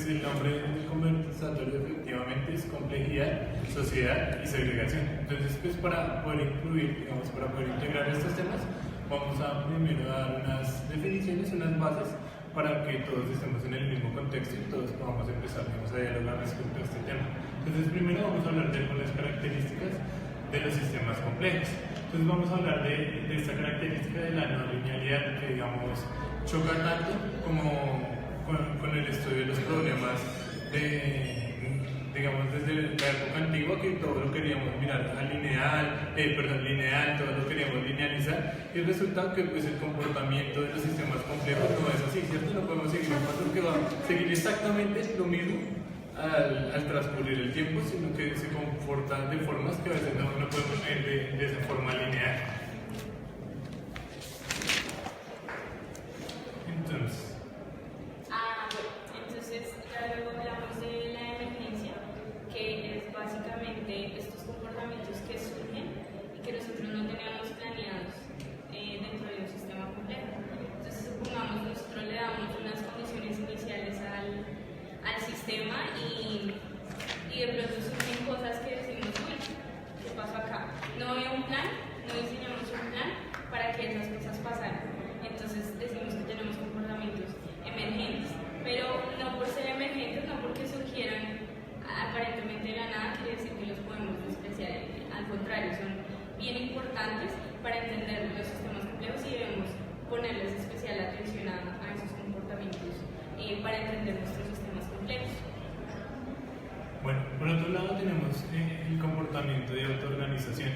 pues el nombre del conversatorio efectivamente es complejidad, sociedad y segregación. Entonces, pues para poder incluir, digamos, para poder integrar estos temas, vamos a primero dar unas definiciones, unas bases, para que todos estemos en el mismo contexto y todos podamos empezar, digamos, a dialogar respecto a este tema. Entonces, primero vamos a hablar de algunas características de los sistemas complejos. Entonces, vamos a hablar de esta característica de la no linealidad, que, digamos, choca tanto como con el estudio de los problemas digamos, desde la época antigua, que todo lo queríamos mirar a lineal, todo lo queríamos linealizar, y el resultado que pues el comportamiento de los sistemas complejos no es así, ¿cierto? No podemos seguir un patrón que va a seguir exactamente lo mismo al transcurrir el tiempo, sino que se comportan de formas que a veces no podemos ver de esa forma lineal. Entonces, entonces ya luego hablamos de la emergencia, que es básicamente estos comportamientos que surgen y que nosotros no teníamos planeados dentro de un sistema complejo. Entonces, supongamos, nosotros le damos unas condiciones iniciales al sistema y de pronto surgen cosas que decimos, uy, ¿qué pasó acá? No había un plan, no diseñamos un plan para que esas cosas pasaran. Entonces decimos que tenemos comportamientos emergentes, pero no por ser emergentes, no porque surgieran aparentemente de la nada, quiere decir que los podemos despreciar. Al contrario, son bien importantes para entender los sistemas complejos y debemos ponerles especial atención a esos comportamientos para entender nuestros sistemas complejos. Bueno, por otro lado tenemos el comportamiento de autoorganización,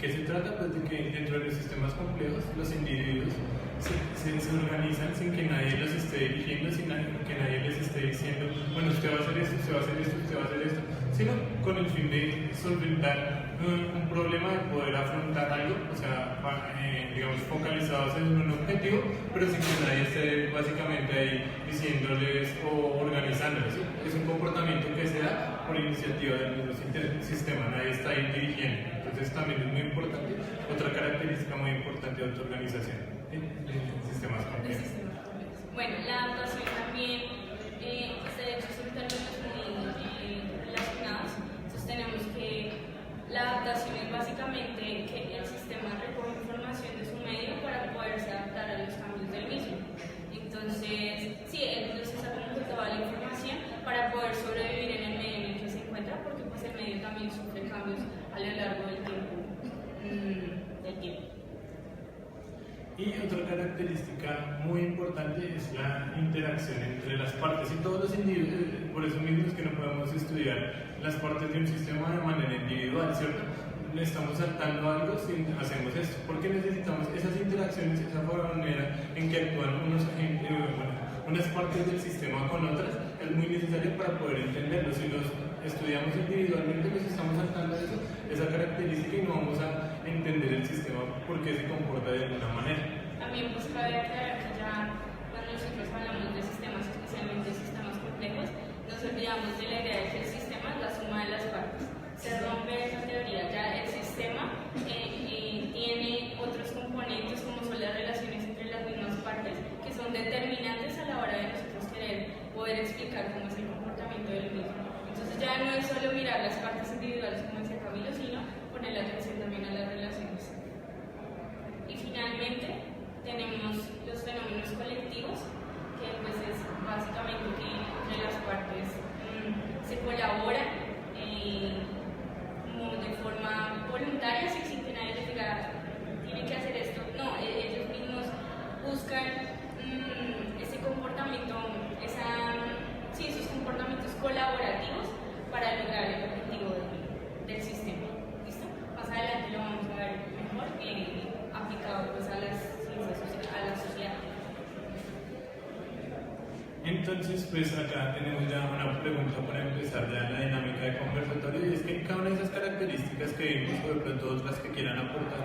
que se trata pues, de que dentro de los sistemas complejos los individuos se organizan sin que nadie los esté dirigiendo, sin que nadie les esté diciendo, bueno, usted va a hacer esto, usted va a hacer esto, usted va a hacer esto, sino con el fin de solventar un problema, de poder afrontar algo, o sea, digamos, focalizados en un objetivo, pero sin que nadie esté básicamente ahí diciéndoles o organizándoles, ¿sí? Es un comportamiento que se da por iniciativa del mismo sistema, nadie está ahí dirigiendo. Entonces también es muy importante, otra característica muy importante de autoorganización en sistemas complejos. Bueno, la adaptación también, de hecho son términos muy relacionados. Entonces tenemos que la adaptación es básicamente que el sistema recoge información de su medio para poderse adaptar a los cambios del mismo. Entonces, sí, él procesa como que toda la información para poder sobrevivir en el medio en el que se encuentra, porque pues el medio también sufre cambios a lo largo del tiempo. Y otra característica muy importante es la interacción entre las partes y todos los individuos. Por eso mismo es que no podemos estudiar las partes de un sistema de manera individual, ¿cierto? Le estamos saltando algo si hacemos esto, porque necesitamos esas interacciones, esa manera en que actúan unas partes del sistema con otras, es muy necesario para poder entenderlo. Si los estudiamos individualmente, nos estamos saltando esa característica y no vamos a entender el sistema porque se comporta de alguna manera. También pues cabe aclarar que ya cuando nosotros hablamos de sistemas, especialmente sistemas complejos, nos olvidamos de la idea de que el sistema es la suma de las partes. Se rompe esa teoría, ya el sistema tiene otros componentes como son las relaciones entre las mismas partes que son determinantes a la hora de nosotros querer poder explicar cómo es el comportamiento del mismo. Entonces ya no es solo mirar las partes individuales como decía Camilo, sino poner la atención también a las relaciones. Y finalmente tenemos los fenómenos colectivos, que pues es básicamente que entre las partes se colaboran como de forma voluntaria, sin que nadie les diga tienen que hacer esto. No, ellos mismos buscan ese comportamiento, esos comportamientos colaborativos para lograr el objetivo del sistema. ¿Listo? Más adelante lo vamos a ver mejor aplicado pues, a las ciencias sociales, a la sociedad. Entonces, pues acá tenemos ya una pregunta para empezar ya la dinámica de conversatorio, y es que cada una de esas características que vimos, o de pronto otras que quieran aportar,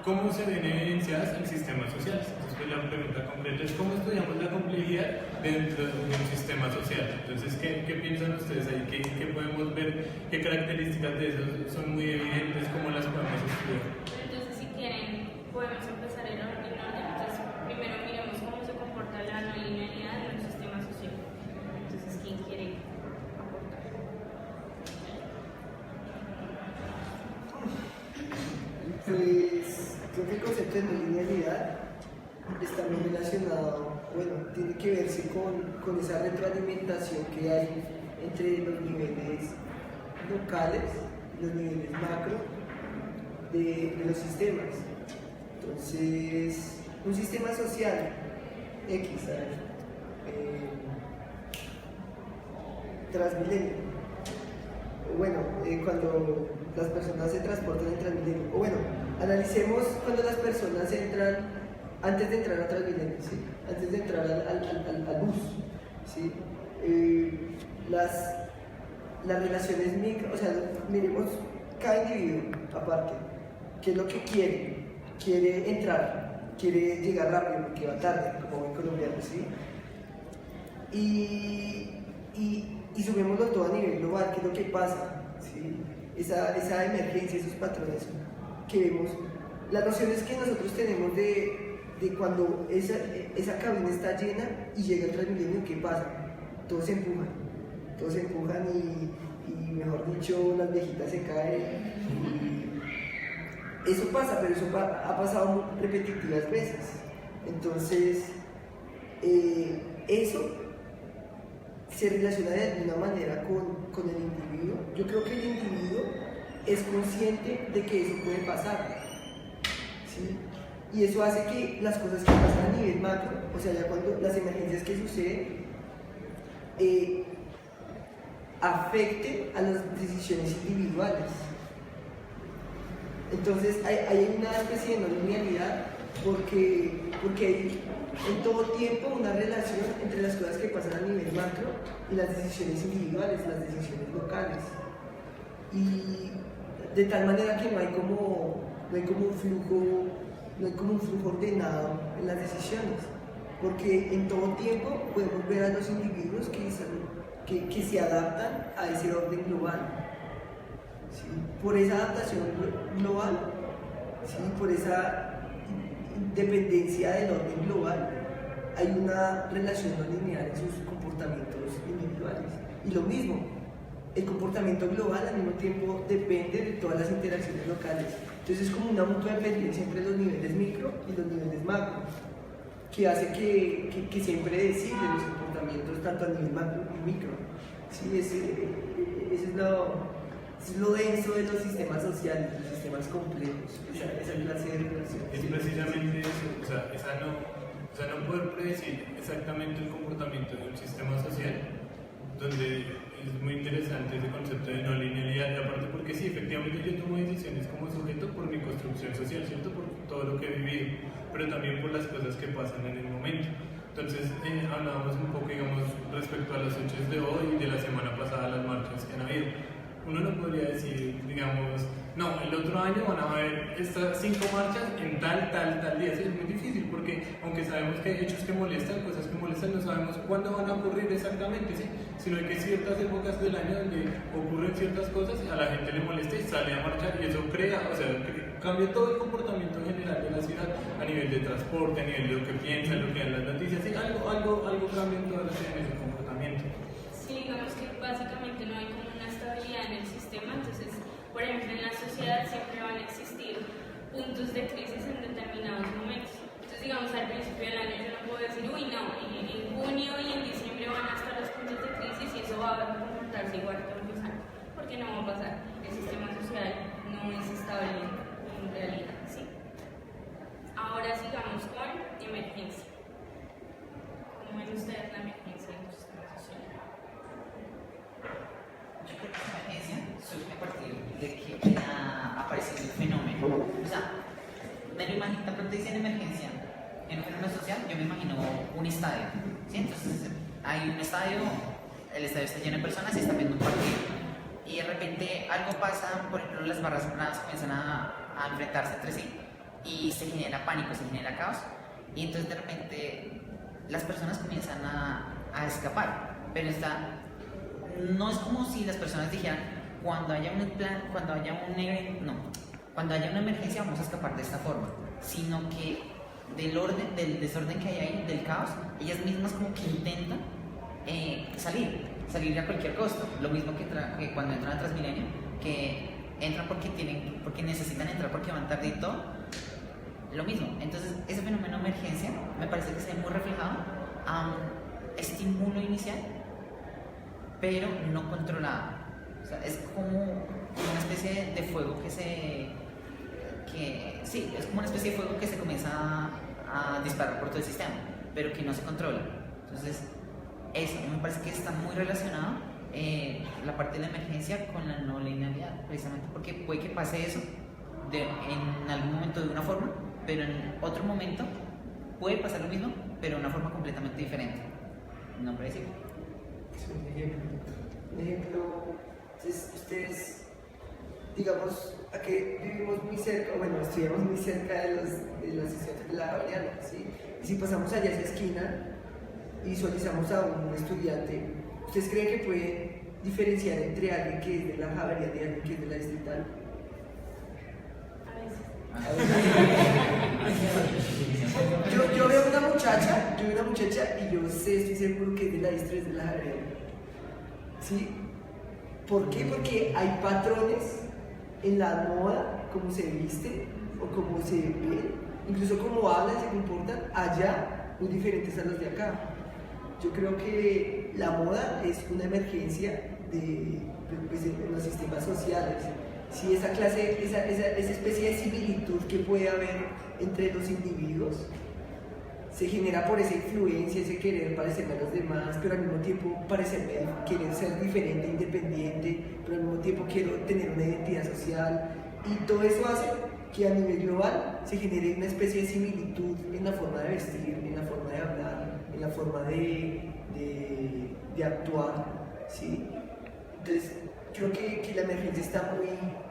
¿cómo se ven evidenciadas en sistemas sociales? Entonces, pues, la pregunta concreta es ¿cómo estudiamos la complejidad dentro de un sistema social? Entonces, ¿qué piensan ustedes ahí? ¿Qué podemos ver? ¿Qué características de esos son muy evidentes? ¿Cómo las podemos estudiar? Entonces, si quieren, podemos empezar en orden. Entonces, primero miremos cómo se comporta la no linealidad en un sistema social. Entonces, ¿quién quiere concepto de no linealidad está muy relacionado, bueno, tiene que verse con esa retroalimentación que hay entre los niveles locales y los niveles macro de los sistemas. Entonces, un sistema social X, Transmilenio, bueno, cuando las personas se transportan en Transmilenio, o bueno, analicemos cuando las personas entran, antes de entrar a Transmilenio, ¿sí? Antes de entrar al bus, ¿sí? Las relaciones micro, o sea, miremos cada individuo aparte, qué es lo que quiere. Quiere entrar, quiere llegar rápido porque va tarde, como buen colombiano, ¿sí? Y subémoslo todo a nivel global, ¿qué es lo que pasa? ¿Sí? Esa emergencia, esos patrones que vemos, las nociones que nosotros tenemos de cuando esa cabina está llena y llega el Transmilenio, ¿qué pasa? Todos se empujan y mejor dicho, las viejitas se caen. Eso pasa, pero eso ha pasado repetitivas veces. Entonces, eso se relaciona de alguna manera con el individuo. Yo creo que el individuo es consciente de que eso puede pasar, ¿sí? Y eso hace que las cosas que pasan a nivel macro, o sea, ya cuando las emergencias que suceden, afecten a las decisiones individuales. Entonces hay una especie de no linealidad porque hay en todo tiempo una relación entre las cosas que pasan a nivel macro y las decisiones individuales, las decisiones locales. Y de tal manera que no hay como un flujo ordenado en las decisiones, porque en todo tiempo podemos ver a los individuos que se adaptan a ese orden global. ¿Sí? Por esa adaptación global, ¿sí? Por esa dependencia del orden global, hay una relación no lineal en sus comportamientos individuales. Y lo mismo, el comportamiento global al mismo tiempo depende de todas las interacciones locales. Entonces es como una mutua dependencia entre los niveles micro y los niveles macro, que hace que siempre deciden los comportamientos tanto a nivel macro y micro. ¿Sí? Ese es lo denso de los sistemas sociales, de los sistemas complejos, esa clase de relación. Es precisamente eso, o sea, no poder predecir exactamente el comportamiento de un sistema social, donde es muy interesante ese concepto de no linealidad, y aparte porque sí, efectivamente yo tomo decisiones como sujeto por mi construcción social, ¿cierto? Por todo lo que he vivido, pero también por las cosas que pasan en el momento. Entonces, hablábamos un poco, digamos, respecto a los hechos de hoy y de la semana pasada, las marchas que han habido. Uno no podría decir, digamos, no, el otro año van a haber estas 5 marchas en tal día. Sí, es muy difícil porque, aunque sabemos que hay hechos que molestan, cosas que molestan, no sabemos cuándo van a ocurrir exactamente, ¿sí? Sino que hay ciertas épocas del año donde ocurren ciertas cosas, a la gente le molesta y sale a marchar, y eso crea, o sea, cambia todo el comportamiento general de la ciudad a nivel de transporte, a nivel de lo que piensan, lo que dan las noticias, ¿sí? Algo cambia en toda la ciudad en ese comportamiento. Sí, digamos que básicamente no hay como una estabilidad en el sistema, entonces, por ejemplo, en la sociedad siempre van a existir puntos de crisis en determinados momentos. Entonces, digamos, al principio del año yo no puedo decir, uy, no, en junio y en diciembre van a estar los puntos de crisis y eso va a comportarse igual todos los años, porque no va a pasar. El sistema social no es estable en realidad, ¿sí? Ahora sigamos con emergencia. ¿Cómo ven ustedes la emergencia en el sistema social? Yo creo que la emergencia surge a partir de que ha aparecido el fenómeno. O sea, me lo imagino, tan pronto dicen emergencia en un fenómeno social, yo me imagino un estadio. ¿Sí? Entonces, hay un estadio, el estadio está lleno de personas y están viendo un partido. Y de repente algo pasa, por ejemplo, las barras bravas comienzan a enfrentarse entre sí y se genera pánico, se genera caos. Y entonces, de repente, las personas comienzan a escapar. Pero no es como si las personas dijeran, cuando haya una emergencia vamos a escapar de esta forma, sino que del desorden que hay ahí, del caos, ellas mismas como que intentan salir a cualquier costo. Lo mismo que cuando entran a Transmilenio, que entran porque necesitan entrar porque van tarde y todo, lo mismo. Entonces, ese fenómeno de emergencia me parece que se ve muy reflejado a un estímulo inicial, pero no controlado. O sea, es como una especie de fuego sí, es como una especie de fuego que se comienza a disparar por todo el sistema, pero que no se controla. Entonces, eso me parece que está muy relacionado la parte de la emergencia con la no linealidad, precisamente porque puede que pase eso en algún momento de una forma, pero en otro momento puede pasar lo mismo, pero de una forma completamente diferente. No predecible. Es un ejemplo. Un ejemplo, entonces, ustedes, digamos, aquí vivimos muy cerca, bueno, estudiamos muy cerca de las instituciones de la Javeriana, ¿sí? Y si pasamos allá a esa esquina y visualizamos a un estudiante, ¿ustedes creen que pueden diferenciar entre alguien que es de la Javeriana y alguien que es de la distrital? A veces. Yo veo una muchacha y yo sé, estoy seguro que es de la distrital, es de la Javeriana. ¿Sí? ¿Por qué? Porque hay patrones en la moda, cómo se visten o cómo se ven, incluso cómo hablan, se comportan allá, muy diferentes a los de acá. Yo creo que la moda es una emergencia en los sistemas sociales. Si esa especie de similitud que puede haber entre los individuos se genera por esa influencia, ese querer parecerme a los demás, pero al mismo tiempo querer ser diferente, independiente, pero al mismo tiempo quiero tener una identidad social, y todo eso hace que a nivel global se genere una especie de similitud en la forma de vestir, en la forma de hablar, en la forma de actuar, ¿sí? Entonces, creo que la emergencia está muy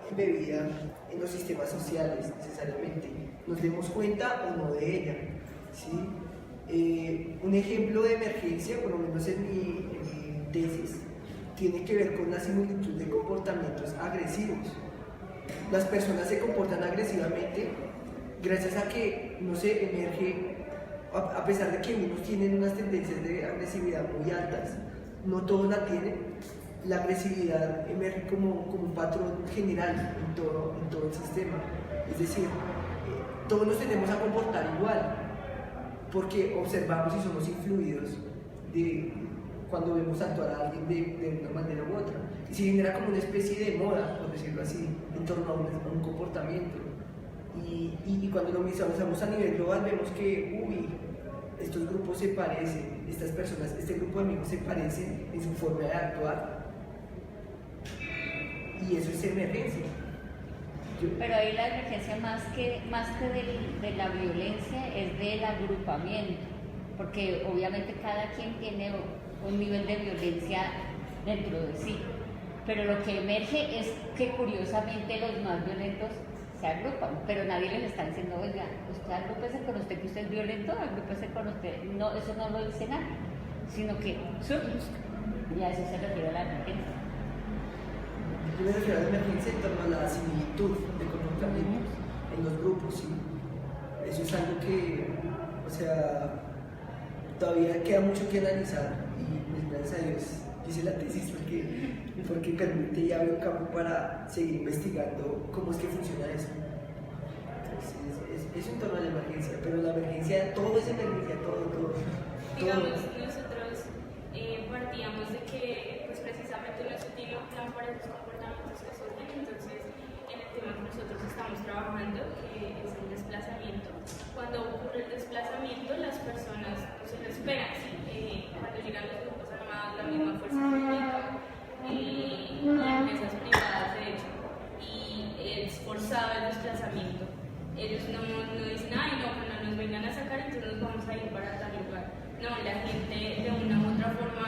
embebida en los sistemas sociales, necesariamente. Nos demos cuenta o no de ella, ¿sí? Un ejemplo de emergencia, por lo menos en mi tesis, tiene que ver con la similitud de comportamientos agresivos. Las personas se comportan agresivamente gracias a que, no sé, emerge, a pesar de que unos tienen unas tendencias de agresividad muy altas, no todos la tienen. La agresividad emerge como un patrón general en todo el sistema. Es decir, todos nos tenemos a comportar igual, porque observamos y somos influidos cuando vemos actuar a alguien de una manera u otra. Y se genera como una especie de moda, por decirlo así, en torno a un comportamiento. Y cuando lo visualizamos a nivel global, vemos que, estos grupos se parecen, estas personas, este grupo de amigos se parecen en su forma de actuar. Y eso es emergencia. Pero ahí la emergencia más que de la violencia es del agrupamiento, porque obviamente cada quien tiene un nivel de violencia dentro de sí, pero lo que emerge es que curiosamente los más violentos se agrupan, pero nadie les está diciendo, oiga, usted agrúpese con usted que usted es violento, agrúpese con usted, no, eso no lo dice nadie, sino que surge, y a eso se refiere a la emergencia. Yo me refiero a la emergencia en torno a la similitud de comportamientos en los grupos, ¿sí? Eso es algo que, o sea, todavía queda mucho que analizar, y pues, gracias a Dios hice la tesis porque permite y abre un campo para seguir investigando cómo es que funciona eso. Entonces, es en torno a la emergencia, pero la emergencia, todo es emergencia, todo. Digamos, nosotros partíamos de que pues precisamente no se tiene un plan para esos comportamientos que surgen, entonces en el tema que nosotros estamos trabajando, que es el desplazamiento, cuando ocurre el desplazamiento las personas pues, se lo esperan, ¿sí? Cuando llegan los grupos armados, la misma fuerza pública y empresas privadas de hecho, y es forzado el desplazamiento. Ellos no dicen, ay no, cuando nos vengan a sacar entonces nos vamos a ir para tal lugar. No, la gente de una u otra forma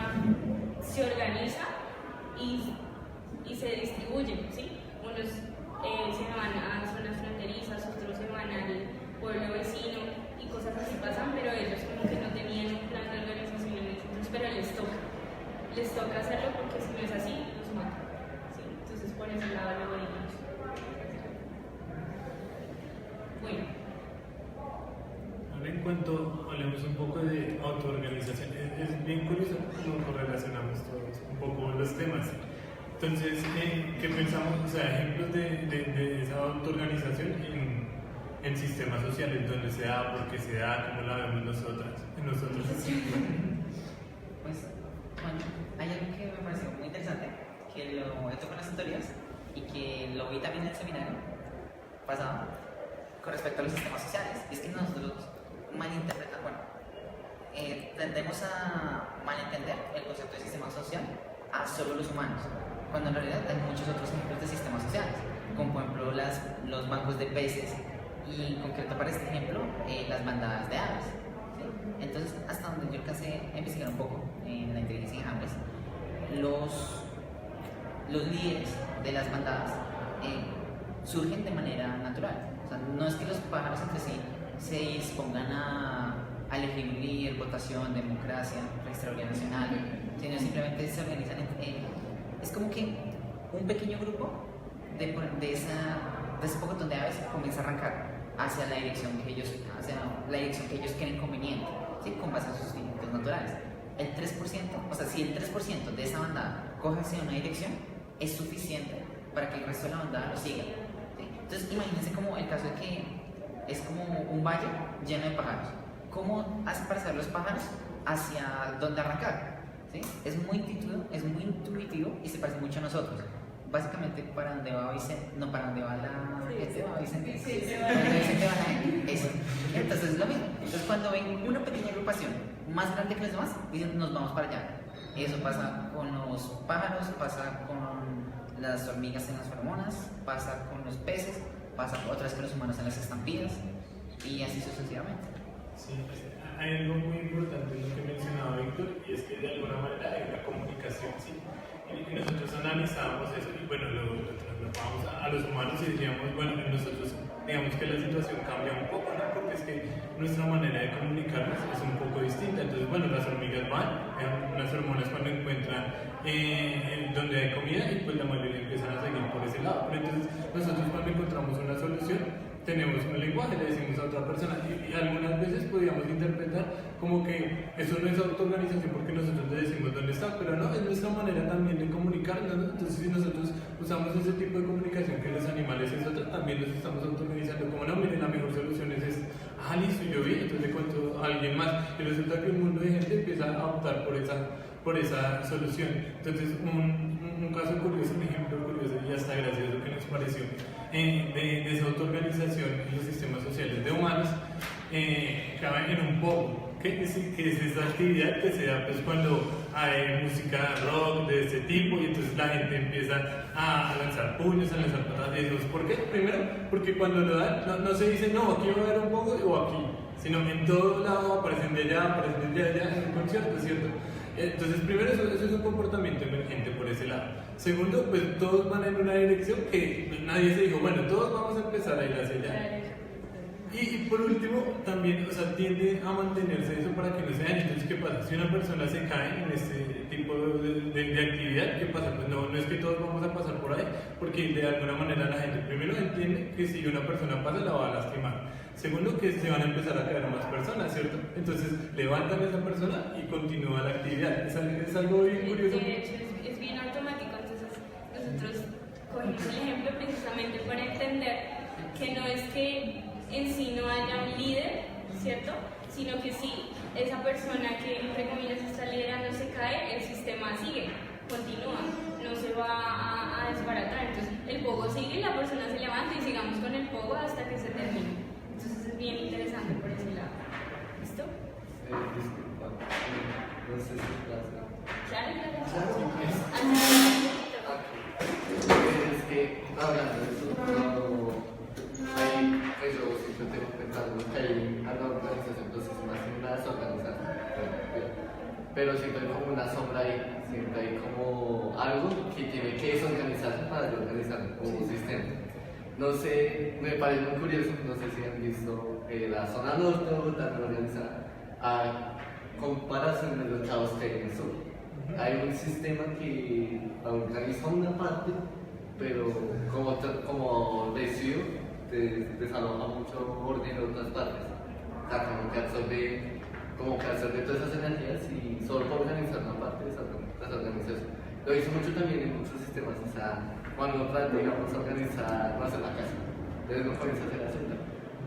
se organiza y se distribuye, ¿sí? Unos se van a zonas fronterizas, otros se van al pueblo vecino y cosas así pasan, pero ellos como que no tenían un plan de organización en ellos, pero les toca hacerlo porque si no es así, los matan, ¿sí? Entonces por ese lado lo veíamos. Bueno. Ahora en cuanto hablemos un poco de autoorganización, es bien curioso cómo correlacionamos todos un poco los temas. Entonces, ¿qué pensamos? O sea, ejemplos de esa autoorganización en sistemas sociales, donde se da, por qué se da, cómo la vemos nosotros. Pues, bueno, hay algo que me pareció muy interesante, que lo he tocado en las tutorías y que lo vi también en el seminario pasado con respecto a los sistemas sociales. Es que nosotros malinterpretamos, bueno, tendemos a malentender el concepto de sistema social a solo los humanos, cuando en realidad hay muchos otros ejemplos de sistemas sociales, como por ejemplo los bancos de peces y en concreto para este ejemplo las bandadas de aves. ¿Sí? Entonces, hasta donde yo alcancé a investigar un poco en la inteligencia de aves, los líderes de las bandadas surgen de manera natural. O sea, no es que los pájaros entre sí se dispongan a elegir un líder, votación, democracia, registraduría nacional, sino simplemente se organizan es como que un pequeño grupo de ese pocotón de aves comienza a arrancar hacia la dirección que ellos creen conveniente, ¿sí? Con base a sus instintos naturales. El 3%, o sea, si el 3% de esa bandada coge hacia una dirección, es suficiente para que el resto de la bandada lo siga. ¿Sí? Entonces, imagínense como el caso de que es como un valle lleno de pájaros. ¿Cómo hacen para saber los pájaros hacia dónde arrancar? ¿Sí? Es muy intuitivo y se parece mucho a nosotros. Básicamente, para donde va Vicente, no, para donde va la gente, va Vicente. Sí, Para donde Vicente va la gente, eso. Entonces es lo mismo. Entonces, cuando ven una pequeña agrupación más grande que los demás, dicen, nos vamos para allá. Eso pasa con los pájaros, pasa con las hormigas en las feromonas, pasa con los peces, pasa otra vez con los humanos en las estampidas, y así sucesivamente. Sí, pues, hay algo muy importante en lo que mencionaba Víctor, y es que de alguna manera hay una comunicación, ¿sí? Y nosotros analizábamos eso, y bueno, lo trasladamos a los humanos y decíamos, bueno, nosotros digamos que la situación cambia un poco, ¿no? Porque es que nuestra manera de comunicarnos es un poco distinta. Entonces, bueno, las hormigas van, unas hormonas cuando encuentran donde hay comida, y pues la mayoría empiezan a seguir por ese lado. Pero entonces, nosotros cuando encontramos una solución, tenemos un lenguaje, le decimos a otra persona, y algunas veces podríamos interpretar como que eso no es autoorganización porque nosotros le decimos dónde está, pero no, es nuestra manera también de comunicarnos, ¿no? Entonces, si nosotros usamos ese tipo de comunicación que los animales es otra, también nos estamos autoorganizando. Como no, miren, la mejor solución es esta. Ah, listo, yo vi, entonces le cuento a alguien más, y resulta que un mundo de gente empieza a optar por esa solución. Entonces, un caso curioso, un ejemplo curioso y hasta gracioso que nos pareció de esa autoorganización en los sistemas sociales de humanos, cabe en un pogo, que es esa actividad que se da pues cuando hay música rock de este tipo, y entonces la gente empieza a lanzar puños, a lanzar patadas. ¿Por qué? Primero, porque cuando lo dan, no se dice, no, aquí va a haber un pogo o aquí, sino en todo lado aparecen de allá en un concierto, ¿cierto? Entonces, primero, eso es un comportamiento emergente por ese lado. Segundo, pues todos van en una dirección que nadie se dijo, bueno, todos vamos a empezar a ir hacia allá. Y por último, también, o sea, tiende a mantenerse eso para que no se dañe. Entonces, ¿qué pasa? Si una persona se cae en este tipo de actividad, ¿qué pasa? Pues no es que todos vamos a pasar por ahí, porque de alguna manera la gente primero entiende que si una persona pasa la va a lastimar. Segundo, que se van a empezar a caer más personas, ¿cierto? Entonces, levantan a esa persona y continúa la actividad. Es algo bien curioso. De hecho, es bien automático. Entonces, nosotros cogimos el ejemplo precisamente para entender que no es que en sí no haya un líder, ¿cierto? Sino que si esa persona que, entre comillas, está liderando se cae, el sistema sigue, continúa, no se va a desbaratar. Entonces, el pogo sigue, la persona se levanta y sigamos con el pogo hasta que se termine. Entonces, es bien interesante por ese lado. ¿Listo? Disculpa, no sé si pasa. Claro. Es que hablando de eso, pues yo siempre tengo pensando que hay a la organización, entonces más que una desorganización, pero siempre hay como una sombra ahí, siempre hay como algo que tiene que desorganizarse para organizarse como un sistema. No sé, me parece muy curioso, no sé si han visto la zona norte tan organizada a comparación de los chavos que hay en el sur. Hay un sistema que organiza una parte, pero como residuo desaloja mucho orden en otras partes. O sea, como que absorbe todas esas energías y solo por organizar una parte desorganiza eso. Lo hizo mucho también en muchos sistemas, o sea, cuando trata, digamos, organizar, no sé, la casa, entonces no comienza a hacer la celda.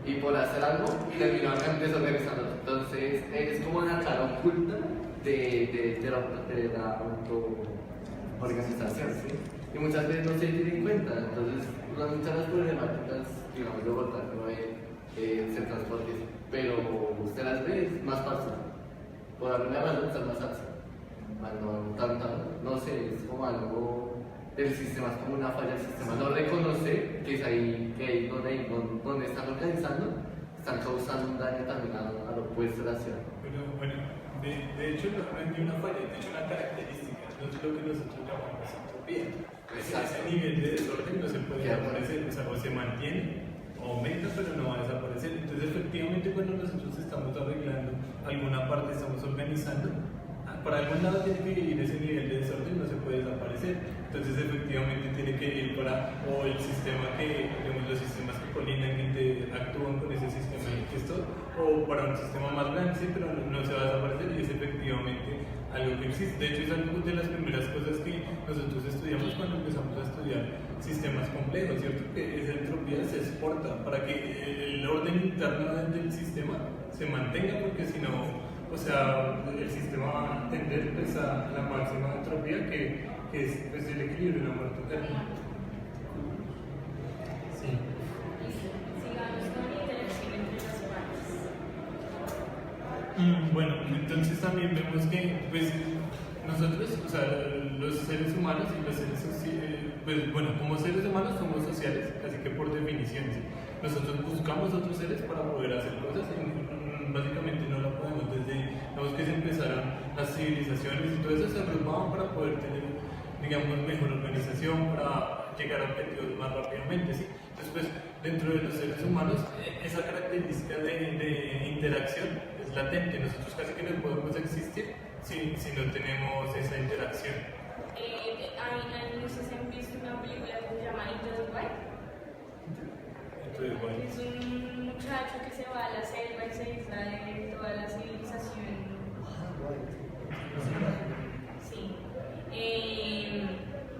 y por hacer algo terminaron desorganizándolo. Entonces es como una cara oculta de la autoorganización, ¿sí? Y muchas veces no se tiene en cuenta. Entonces muchas de las problemáticas, digamos, de Bogotá no es el transporte, pero usted las ve es más fácil. Por alguna razón está más fácil. No tanta, no sé, es como algo del sistema, es como una falla del sistema. No reconocer que es ahí, donde están organizando, están causando un daño también a lo opuesto de la ciudad. Pero bueno, de hecho no es ni una falla, de hecho una característica, no es lo que nosotros llamamos entropía. Ese nivel de desorden no se puede desaparecer, o sea, o se mantiene o aumenta, pero no va a desaparecer. Entonces, efectivamente, cuando nosotros estamos arreglando alguna parte, estamos organizando, por algún lado tiene que ir ese nivel de desorden, no se puede desaparecer. Entonces, efectivamente, tiene que ir para o el sistema que, digamos, los sistemas que colindan, que actúan con ese sistema y esto, o para un sistema más grande, sí, pero no se va a desaparecer y es efectivamente algo que existe. De hecho, es algo de las primeras cosas que nosotros estudiamos cuando empezamos a estudiar sistemas complejos, ¿cierto? Que esa entropía se exporta para que el orden interno del sistema se mantenga, porque si no, o sea, el sistema va a tender pues, a la máxima entropía que es pues, el equilibrio de la muerte eterna. Sí. Sigamos con la interacción entre las partes. Bueno, entonces también vemos que pues, nosotros, o sea, los seres humanos y los seres pues bueno, como seres humanos somos sociales, así que por definición, ¿sí? Nosotros buscamos otros seres para poder hacer cosas y básicamente no lo podemos desde, digamos que se empezaron las civilizaciones y todo eso se agrupaban para poder tener, digamos, mejor organización, para llegar a objetivos más rápidamente, ¿sí? Entonces, pues, dentro de los seres humanos, esa característica de interacción es latente. Nosotros casi que no podemos existir si no tenemos esa interacción. No sé si han visto una película que se llama Into the Wild. Entonces, bueno. Es un muchacho que se va a la selva y se aísla de toda la civilización. Sí.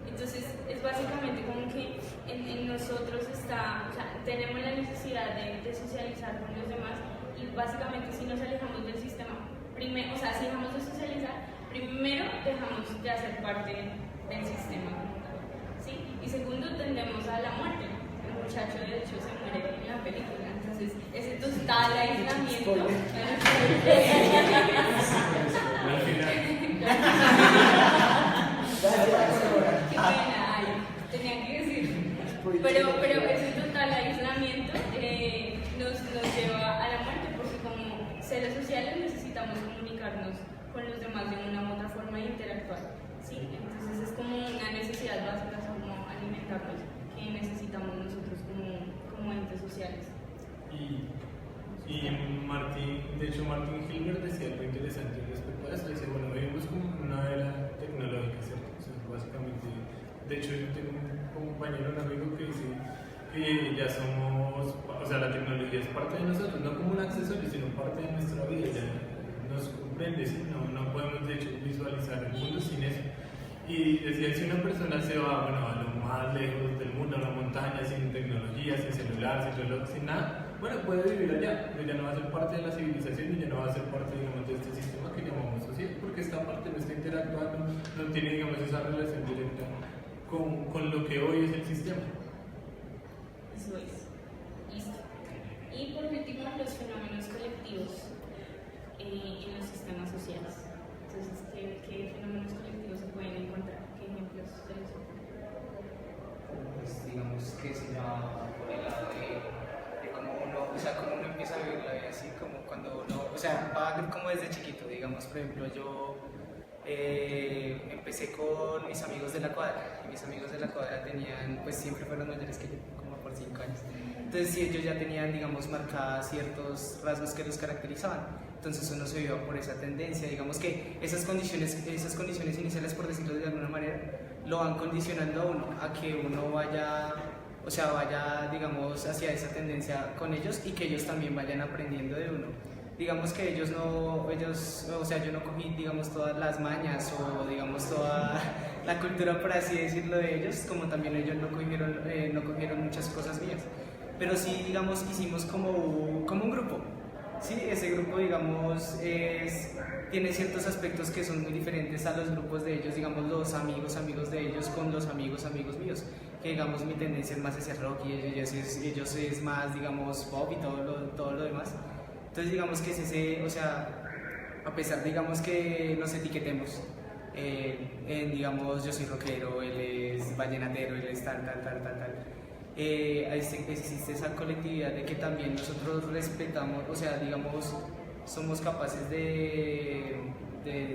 Entonces, es básicamente como que en nosotros está, o sea, tenemos la necesidad de socializar con los demás y básicamente si nos alejamos del sistema, primero, o sea, si dejamos de socializar, primero dejamos de hacer parte del sistema como tal, ¿sí? Y segundo, tendemos a la muerte. El muchacho de hecho se muere en la película, entonces ese total aislamiento. Al final. Qué pena, ay, tenía que decir. Pero ese total aislamiento nos lleva a la muerte, porque como seres sociales necesitamos comunicarnos con los demás de una u otra forma y interactuar, ¿sí? Entonces es como una necesidad básica, como alimentarnos, que necesitamos nosotros como entes sociales. Y Martin Hilbert decía algo interesante respecto a eso. Decía, bueno, vivimos como una era tecnológica, ¿cierto? O sea, básicamente, de hecho, yo tengo un compañero, un amigo que dice que ya somos, o sea, la tecnología es parte de nosotros, no como un accesorio, sino parte de nuestra vida, ya nos comprende, ¿sí? No podemos, de hecho, visualizar el mundo sin eso. Y decía, si una persona se va, bueno, a lo más lejos del mundo, a la montaña, sin tecnología, sin celular, sin reloj, sin nada, bueno, puede vivir allá, pero ya no va a ser parte de la civilización y ya no va a ser parte, digamos, de este sistema que llamamos social, porque esta parte no está interactuando, no tiene, digamos, esa relación directa con lo que hoy es el sistema. Eso es. Listo. Y por último, los fenómenos colectivos en los sistemas sociales. Entonces, ¿qué fenómenos colectivos se pueden encontrar? ¿Qué ejemplos se les ocurren? Pues digamos que se va por el lado de cómo uno, o sea, cómo uno empieza a vivir la vida así, como cuando uno, o sea, va como desde chiquito, digamos, por ejemplo, yo empecé con mis amigos de la cuadra, y mis amigos de la cuadra tenían, pues siempre fueron mayores que yo, como por 5 años. Entonces, sí, ellos ya tenían, digamos, marcadas ciertos rasgos que los caracterizaban. Entonces uno se iba por esa tendencia, digamos que esas condiciones iniciales, por decirlo de alguna manera, lo van condicionando a uno a que uno vaya, o sea, vaya, digamos, hacia esa tendencia con ellos y que ellos también vayan aprendiendo de uno. Digamos que ellos, o sea, yo no cogí, digamos, todas las mañas o, digamos, toda la cultura, por así decirlo, de ellos, como también ellos no cogieron muchas cosas mías. pero sí, digamos, hicimos como un grupo. Sí, ese grupo, digamos, tiene ciertos aspectos que son muy diferentes a los grupos de ellos, digamos, los amigos de ellos con los amigos míos, que digamos mi tendencia es más hacia rock y ellos es más, digamos, pop y todo lo demás. Entonces, digamos que es ese, o sea, a pesar, digamos, que nos etiquetemos, digamos, yo soy rockero, él es vallenatero, él es tal. Existe esa colectividad de que también nosotros respetamos, o sea, digamos, somos capaces de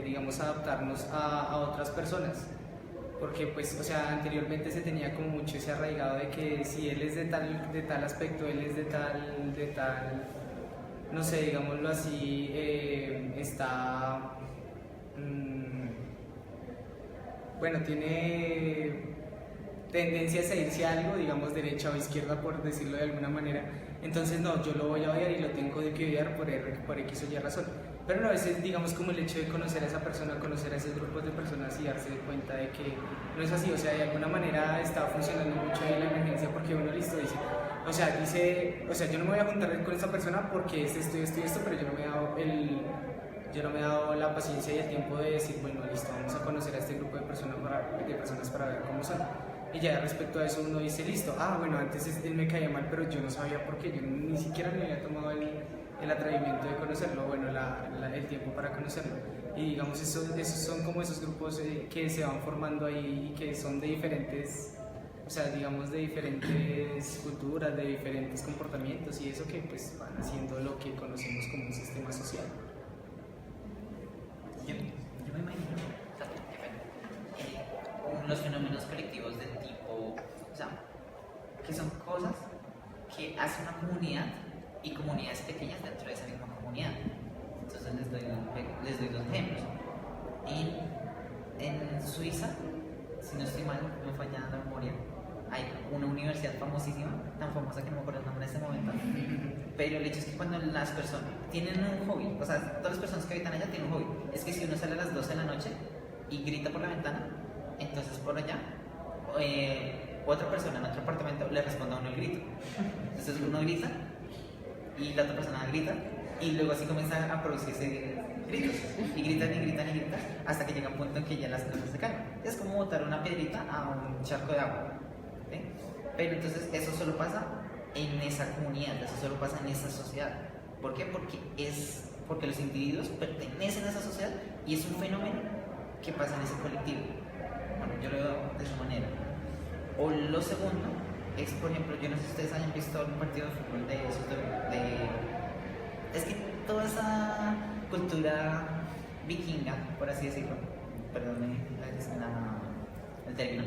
digamos, adaptarnos a otras personas. Porque, pues, o sea, anteriormente se tenía como mucho ese arraigado de que si él es de tal aspecto, él es de tal, no sé, digámoslo así, está, bueno, tiene tendencias a irse a algo, digamos, derecha o izquierda, por decirlo de alguna manera. Entonces, no, yo lo voy a odiar y lo tengo que odiar por X o Y razón. Pero no, a veces, digamos, como el hecho de conocer a esa persona, conocer a esos grupos de personas y darse cuenta de que no es así, o sea, de alguna manera está funcionando mucho ahí la emergencia, porque uno listo dice, o sea, yo no me voy a juntar con esta persona porque es esto y esto, pero yo no me he dado la paciencia y el tiempo de decir, bueno, listo, vamos a conocer a este grupo de personas para ver cómo son. Y ya respecto a eso uno dice, listo, bueno, antes él me caía mal, pero yo no sabía por qué, yo ni siquiera me había tomado el atrevimiento de conocerlo, bueno, el tiempo para conocerlo. Y digamos, esos son como esos grupos que se van formando ahí y que son de diferentes, o sea, digamos, de diferentes culturas, de diferentes comportamientos y eso que pues van haciendo lo que conocemos como un sistema social. Yo me imagino los fenómenos colectivos del tipo, o sea, que son cosas que hace una comunidad y comunidades pequeñas dentro de esa misma comunidad. Entonces les doy dos ejemplos. En Suiza, si no estoy mal, no me falla la memoria, hay una universidad famosísima, tan famosa que no me acuerdo el nombre en este momento, pero el hecho es que cuando las personas tienen un hobby, o sea, todas las personas que habitan allá tienen un hobby, es que si uno sale a las 12 de la noche y grita por la ventana, entonces por allá otra persona en otro apartamento le responde a uno el grito. Entonces uno grita y la otra persona grita y luego así comienzan a producirse gritos y gritan hasta que llega un punto en que ya las cosas se caen. Es como botar una piedrita a un charco de agua, ¿sí? Pero entonces eso solo pasa en esa comunidad, eso solo pasa en esa sociedad. ¿Por qué? Porque los individuos pertenecen a esa sociedad y es un fenómeno que pasa en ese colectivo. Bueno, yo lo veo de esa manera. O lo segundo es, por ejemplo, yo no sé si ustedes hayan visto un partido de fútbol de esos es que toda esa cultura vikinga, por así decirlo, perdón el término,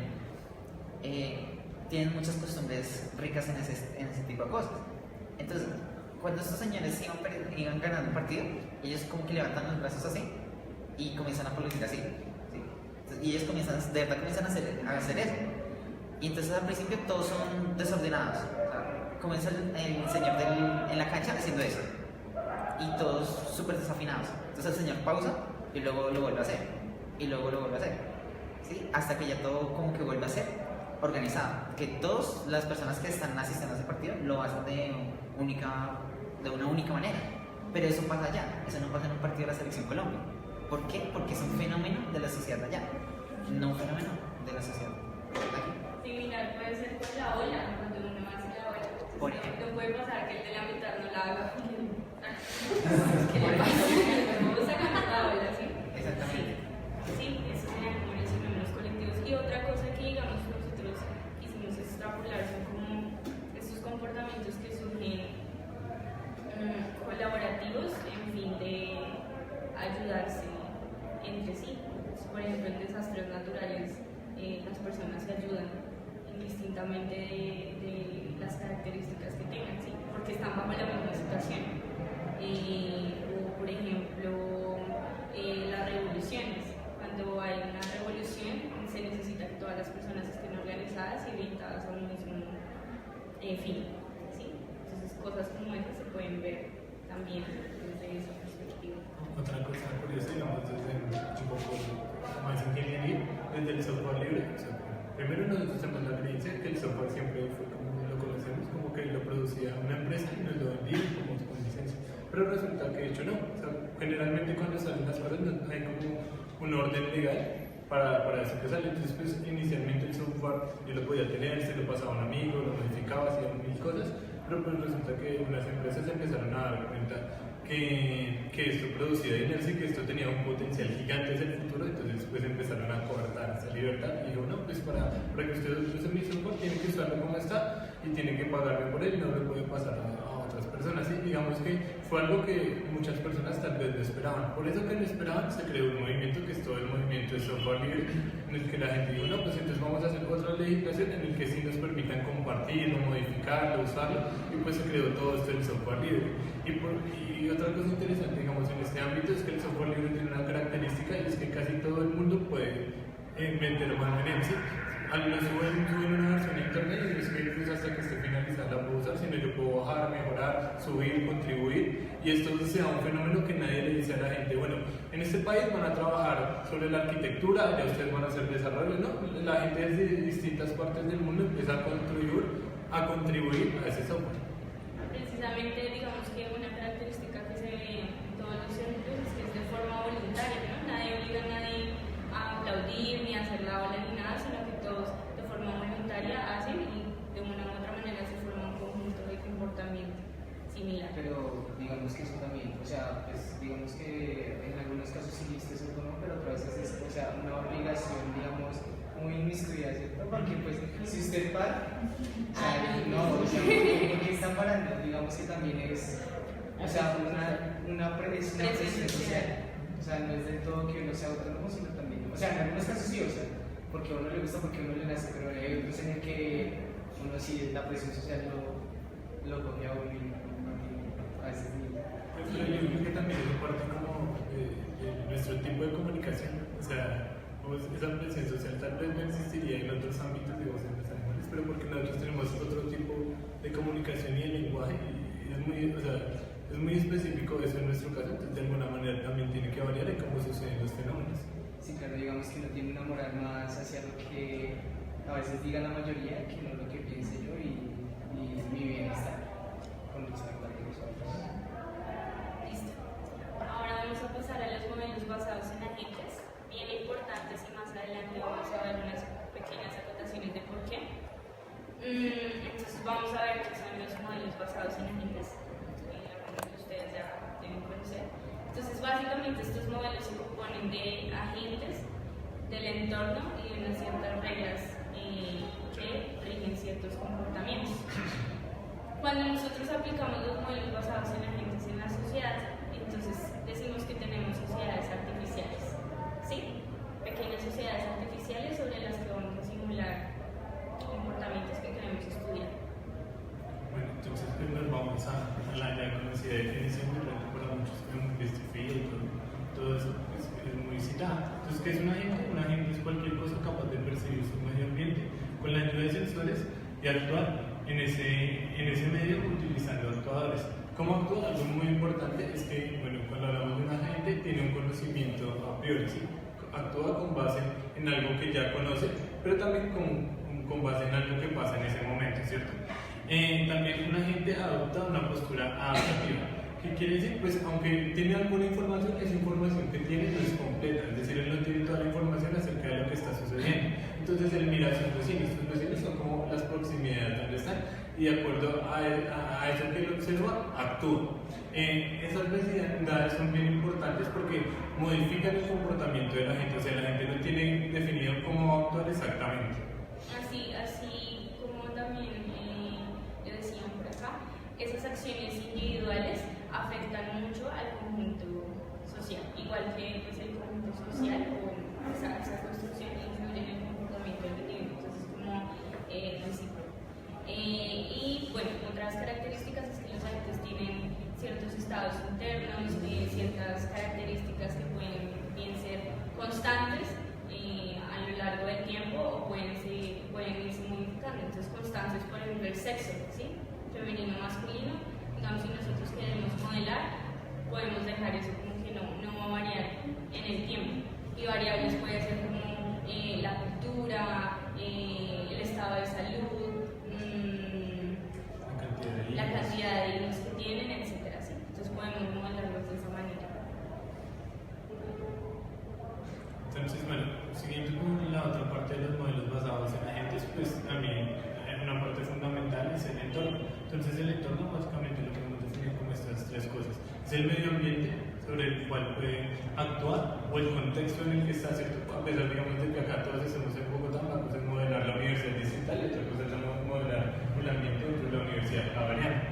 tienen muchas costumbres ricas en ese tipo de cosas. Entonces, cuando estos señores iban ganando un partido, ellos como que levantan los brazos así y comienzan a aplaudir así, ¿sí? Entonces, y ellos comienzan a hacer eso. Y entonces al principio todos son desordenados. O sea, comienza el señor en la cancha haciendo eso. Y todos súper desafinados. Entonces el señor pausa y luego lo vuelve a hacer. Y luego lo vuelve a hacer. ¿Sí? Hasta que ya todo como que vuelve a ser organizado. Que todas las personas que están asistiendo a ese partido lo hacen de una única manera. Pero eso pasa allá. Eso no pasa en un partido de la Selección Colombia. ¿Por qué? Porque es un fenómeno de la sociedad allá. No un fenómeno de la sociedad aquí. Similar puede ser con la ola, cuando uno hace la ola. Por ejemplo. No puede pasar que el de la mitad no la haga. ¿Qué le pasa? Vamos a ganar la ola, ¿sí? Exactamente. Sí, esos serían como los fenómenos colectivos. Y otra cosa que, digamos, nosotros quisimos extrapolar son como estos comportamientos que surgen colaborativos, en fin, de ayudarse entre sí. Por ejemplo, en desastres naturales, las personas se ayudan indistintamente de las características que tengan, ¿sí? Porque están bajo la misma situación. O, por ejemplo, las revoluciones. Cuando hay una revolución, se necesita que todas las personas estén organizadas y orientadas a un mismo fin, ¿sí? Entonces, cosas como esas se pueden ver también desde esa perspectiva. Otra cosa curiosa, digamos, desde un poco más ingeniería, desde el software libre. O sea, primero nosotros tenemos la creencia que el software siempre fue como lo conocemos conocemos, como que lo producía una empresa y nos lo vendía como con licencia. Pero resulta que de hecho no. O sea, generalmente cuando salen las cosas no hay como un orden legal para eso que sale. Entonces, pues, inicialmente el software yo lo podía tener, se lo pasaba a un amigo, lo modificaba, hacía mil cosas, pero pues resulta que unas empresas empezaron a dar cuenta que esto producía dinero y que esto tenía un potencial gigante hacia el futuro, entonces pues empezaron a coartar esa libertad y digo, no, pues para que ustedes usen mi software tienen que usarlo como está y tienen que pagarme por él y no lo puede pasar a otras personas. Y digamos que fue algo que muchas personas tal vez no esperaban. Por eso que no esperaban se creó un movimiento que es todo el movimiento de software libre, en el que la gente dijo, no, pues entonces vamos a hacer otra legislación en el que sí nos permitan compartirlo, modificarlo, usarlo, y pues se creó todo esto del software libre. Y otra cosa interesante, digamos, en este ámbito es que el software libre tiene una característica y es que casi todo el mundo puede meter mano en él. ¿Sí? Algunos suben una versión a internet y es que pues, hasta que esté finalizada la puedo usar, sino yo puedo bajar, mejorar, subir, contribuir, y esto sea un fenómeno que nadie le dice a la gente, bueno, en este país van a trabajar sobre la arquitectura, ya ustedes van a hacer desarrollo, ¿no? La gente desde distintas partes del mundo empieza a contribuir a ese software. Precisamente, digamos que una característica que se ve en todos los centros es que es de forma voluntaria, ¿no? Nadie obliga a nadie a aplaudir ni a hacer la ola ni nada, sino que todos de forma voluntaria hacen y de una u otra manera se forma un conjunto de comportamiento similar. Pero digamos que eso también, o sea, pues digamos que en algunos casos sí es autónomo, pero otras veces es, o sea, una obligación, digamos, muy inmiscuida, ¿cierto? Porque pues si usted para, o sea, no, o sea, ¿por qué está parando? Digamos que también es, o sea, una presión social. O sea, no es del todo que uno sea autónomo, sino también, o sea, en algunos casos sí, o sea, porque a uno le gusta, porque a uno le nace, pero hay otros en el que uno sí, la presión social lo coge a uno y a veces ni. Pero yo creo que también es parte como de nuestro tipo de comunicación, o sea, pues esa presión social tal vez no existiría en otros ámbitos de voces de los animales, pero porque nosotros tenemos otro tipo de comunicación y de lenguaje y es muy, o sea, es muy específico eso en nuestro caso, entonces de alguna manera también tiene que variar en cómo suceden los fenómenos. Sí, claro, digamos que uno tiene una moral más hacia lo que a veces diga la mayoría que no lo que piense yo y mi bienestar con respecto a los otros. Listo. Ahora vamos a pasar a los modelos basados en agentes, bien importantes, y más adelante vamos a ver unas pequeñas acotaciones de por qué. Entonces vamos a ver qué son los modelos basados en agentes, algunos de ustedes ya deben conocer. Entonces básicamente estos modelos se componen de agentes, del entorno y de unas ciertas reglas que rigen ciertos comportamientos. Cuando nosotros aplicamos los modelos basados en agentes en la sociedad, entonces decimos que tenemos sociedades artificiales, ¿sí? Pequeñas sociedades artificiales sobre las que vamos a simular comportamientos que queremos estudiar. Bueno, entonces pues nos vamos a la ya conocida definición de pronto para muchos como Christie y todo eso pues, es muy citada. Entonces, ¿qué es un agente? Un agente es cualquier cosa capaz de percibir su medio ambiente con la ayuda de sensores y actuar en ese medio utilizando actuadores. ¿Cómo actúa? Algo muy importante es que, bueno, cuando hablamos de un agente tiene un conocimiento a priori, ¿sí? Actúa con base en algo que ya conoce, pero también con base en algo que pasa en ese momento, ¿cierto? También un agente adopta una postura adaptativa. ¿Qué quiere decir? Pues aunque tiene alguna información, esa información que tiene no es completa, es decir, él no tiene toda la información acerca de lo que está sucediendo. Entonces él mira a sus vecinos son como las proximidades donde están, y de acuerdo a eso que él observa, actúa. Esas vecindades son bien importantes porque modifican el comportamiento de la gente, o sea, la gente no tiene definido cómo actuar exactamente. Así como también lo decían por acá, esas acciones individuales afectan mucho al conjunto social, igual que pues, el conjunto social o esa construcción influye en el comportamiento del individuo, entonces es como recíproco. Y bueno, otras características es que los agentes tienen ciertos estados internos, ciertas características que pueden bien ser constantes a lo largo del tiempo o pueden irse modificando. Entonces, constantes, por ejemplo, el sexo, ¿sí? Femenino, masculino. Digamos, si nosotros queremos modelar, podemos dejar eso como que no va a variar en el tiempo. Y variables puede ser como la cultura, el estado de salud, entorno. Entonces el entorno básicamente lo podemos definir como estas tres cosas. Es el medio ambiente sobre el cual puede actuar o el contexto en el que está, ¿cierto? A pesar, digamos, de que acá todos estamos en Bogotá, una cosa es modelar la universidad distrital y otra cosa es modelar el ambiente dentro de la universidad javeriana.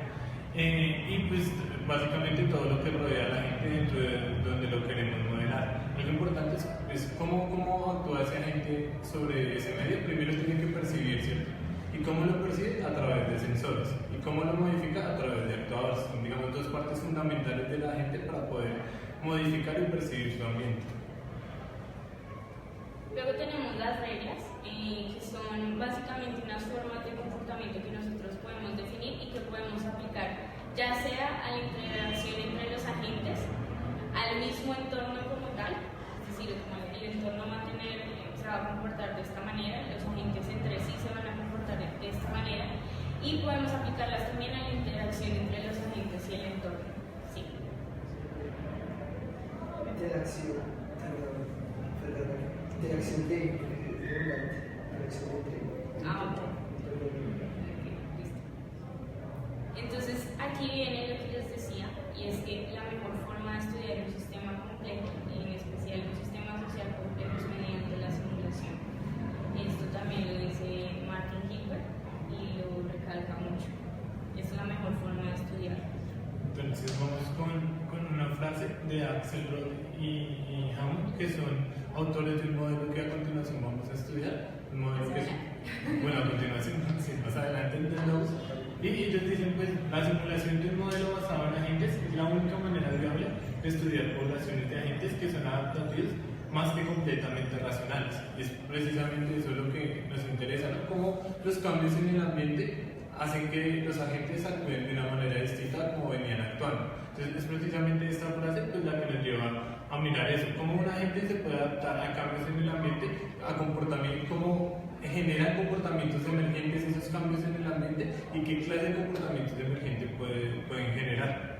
Y pues básicamente todo lo que rodea a la gente dentro de donde lo queremos modelar. Lo importante es cómo actúa esa gente sobre ese medio. Primero tiene que percibir, ¿cierto? ¿Y cómo lo percibe? A través de sensores. ¿Y cómo lo modifica? A través de actuadores. Son, digamos, dos partes fundamentales de la gente para poder modificar y percibir su ambiente. Luego tenemos las reglas, que son básicamente unas formas de comportamiento que nosotros podemos definir y que podemos aplicar, ya sea a la interacción entre los agentes, al mismo entorno como tal, es decir, como el entorno se va a comportar de esta manera, los agentes entre sí se van a comportar de esta manera, y podemos aplicarlas también a la interacción entre los agentes y el entorno. Sí. Interacción de interacción entre. Ok, listo. Entonces, aquí viene lo que les decía, y es que la mejor forma de estudiar un sistema complejo, y en especial un sistema social complejo, es mediante la simulación. Esto también lo dice Martin Hilbert y lo recalca mucho. Es la mejor forma de estudiar. Entonces vamos con una frase de Axelrod y Hammond, que son autores de un modelo que a continuación vamos a estudiar. Un modelo que es, bueno, a continuación, sí, más adelante entendemos. Y ellos dicen, pues, la simulación de un modelo basado en agentes es la única manera viable de estudiar poblaciones de agentes que son adaptativos más que completamente racionales. Y es precisamente eso lo que nos interesa, ¿no? Cómo los cambios en el ambiente hacen que los agentes actúen de una manera distinta a como venían actuando. Entonces es precisamente esta frase pues, la que nos lleva a mirar eso, cómo un agente se puede adaptar a cambios en el ambiente, a comportamientos, cómo generan comportamientos emergentes esos cambios en el ambiente y qué clase de comportamientos emergentes pueden generar.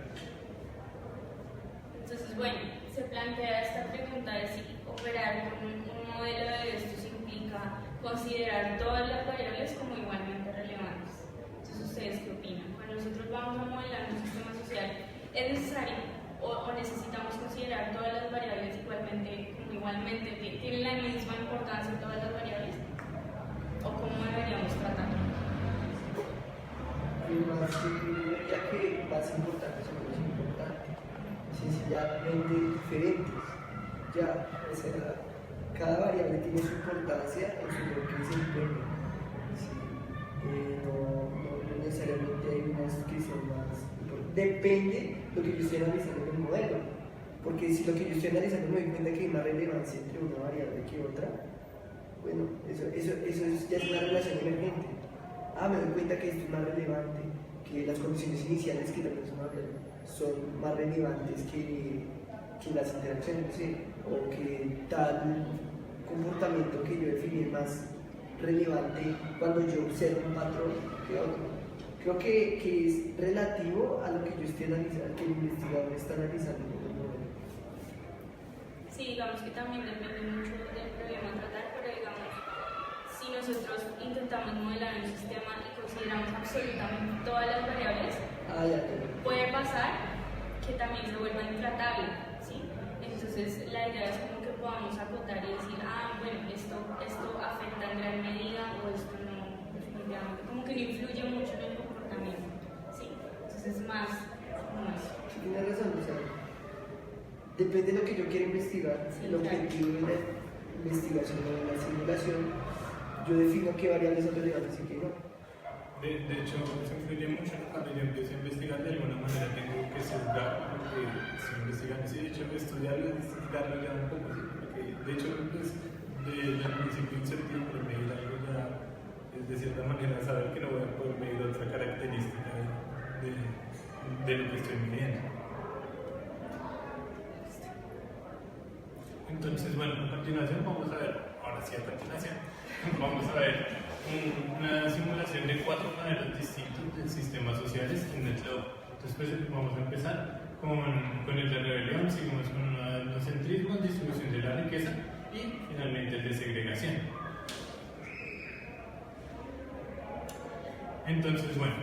Entonces, bueno, se plantea esta pregunta de si operar con un modelo de estos implica considerar todas las variables como igualmente relevantes. Entonces, ¿ustedes qué opinan? Cuando nosotros vamos a modelar un sistema social, ¿es necesario o necesitamos considerar todas las variables igualmente tienen la misma importancia todas las variables? ¿O cómo deberíamos tratarlo? Ya que más importantes son los importantes, sencillamente diferentes. Ya, o sea, cada variable tiene su importancia en su rol que desempeña. ¿Sí? No necesariamente hay unas que son más importantes. Depende lo que yo esté analizando en el modelo. Porque si lo que yo estoy analizando me doy cuenta que hay más relevancia entre una variable que otra, bueno, eso ya es una relación emergente. Me doy cuenta que esto es más relevante, que las condiciones iniciales que la persona son más relevantes que las interacciones, ¿sí? O que tal comportamiento que yo definí es más relevante cuando yo observo un patrón que otro. Creo que es relativo a lo que yo esté analizando, que el investigador está analizando en el modelo. Sí, digamos que también depende mucho del problema a tratar, pero digamos, si nosotros intentamos modelar un sistema y consideramos absolutamente todas las variables, puede pasar que también se vuelva intratable, ¿sí? Entonces la idea es como que podamos acotar y decir, bueno, esto afecta en gran medida o esto no, definitivamente, como que no influye mucho en el comportamiento, ¿sí? Entonces es más como eso. Tienes razón, o sea, depende de lo que yo quiera investigar, Sí, el objetivo de la investigación o de la simulación, yo defino qué variables son relevantes y qué no. De hecho, eso influye mucho cuando yo empiezo a investigar, de alguna manera tengo que sesgar lo que estoy investigando. Sí, de hecho, estudiarlo es darle ya un poco, ¿sí? Porque de hecho, pues, desde el principio incertidumbre medir algo ya es de cierta manera saber que no voy a poder medir otra característica de lo que estoy midiendo. Entonces, bueno, a continuación vamos a ver, vamos a ver una simulación de 4 modelos distintos de sistemas sociales en NetLab. Entonces, pues, vamos a empezar con el de rebelión, seguimos con uno de los centrismos, distribución de la riqueza y finalmente el de segregación. Entonces, bueno,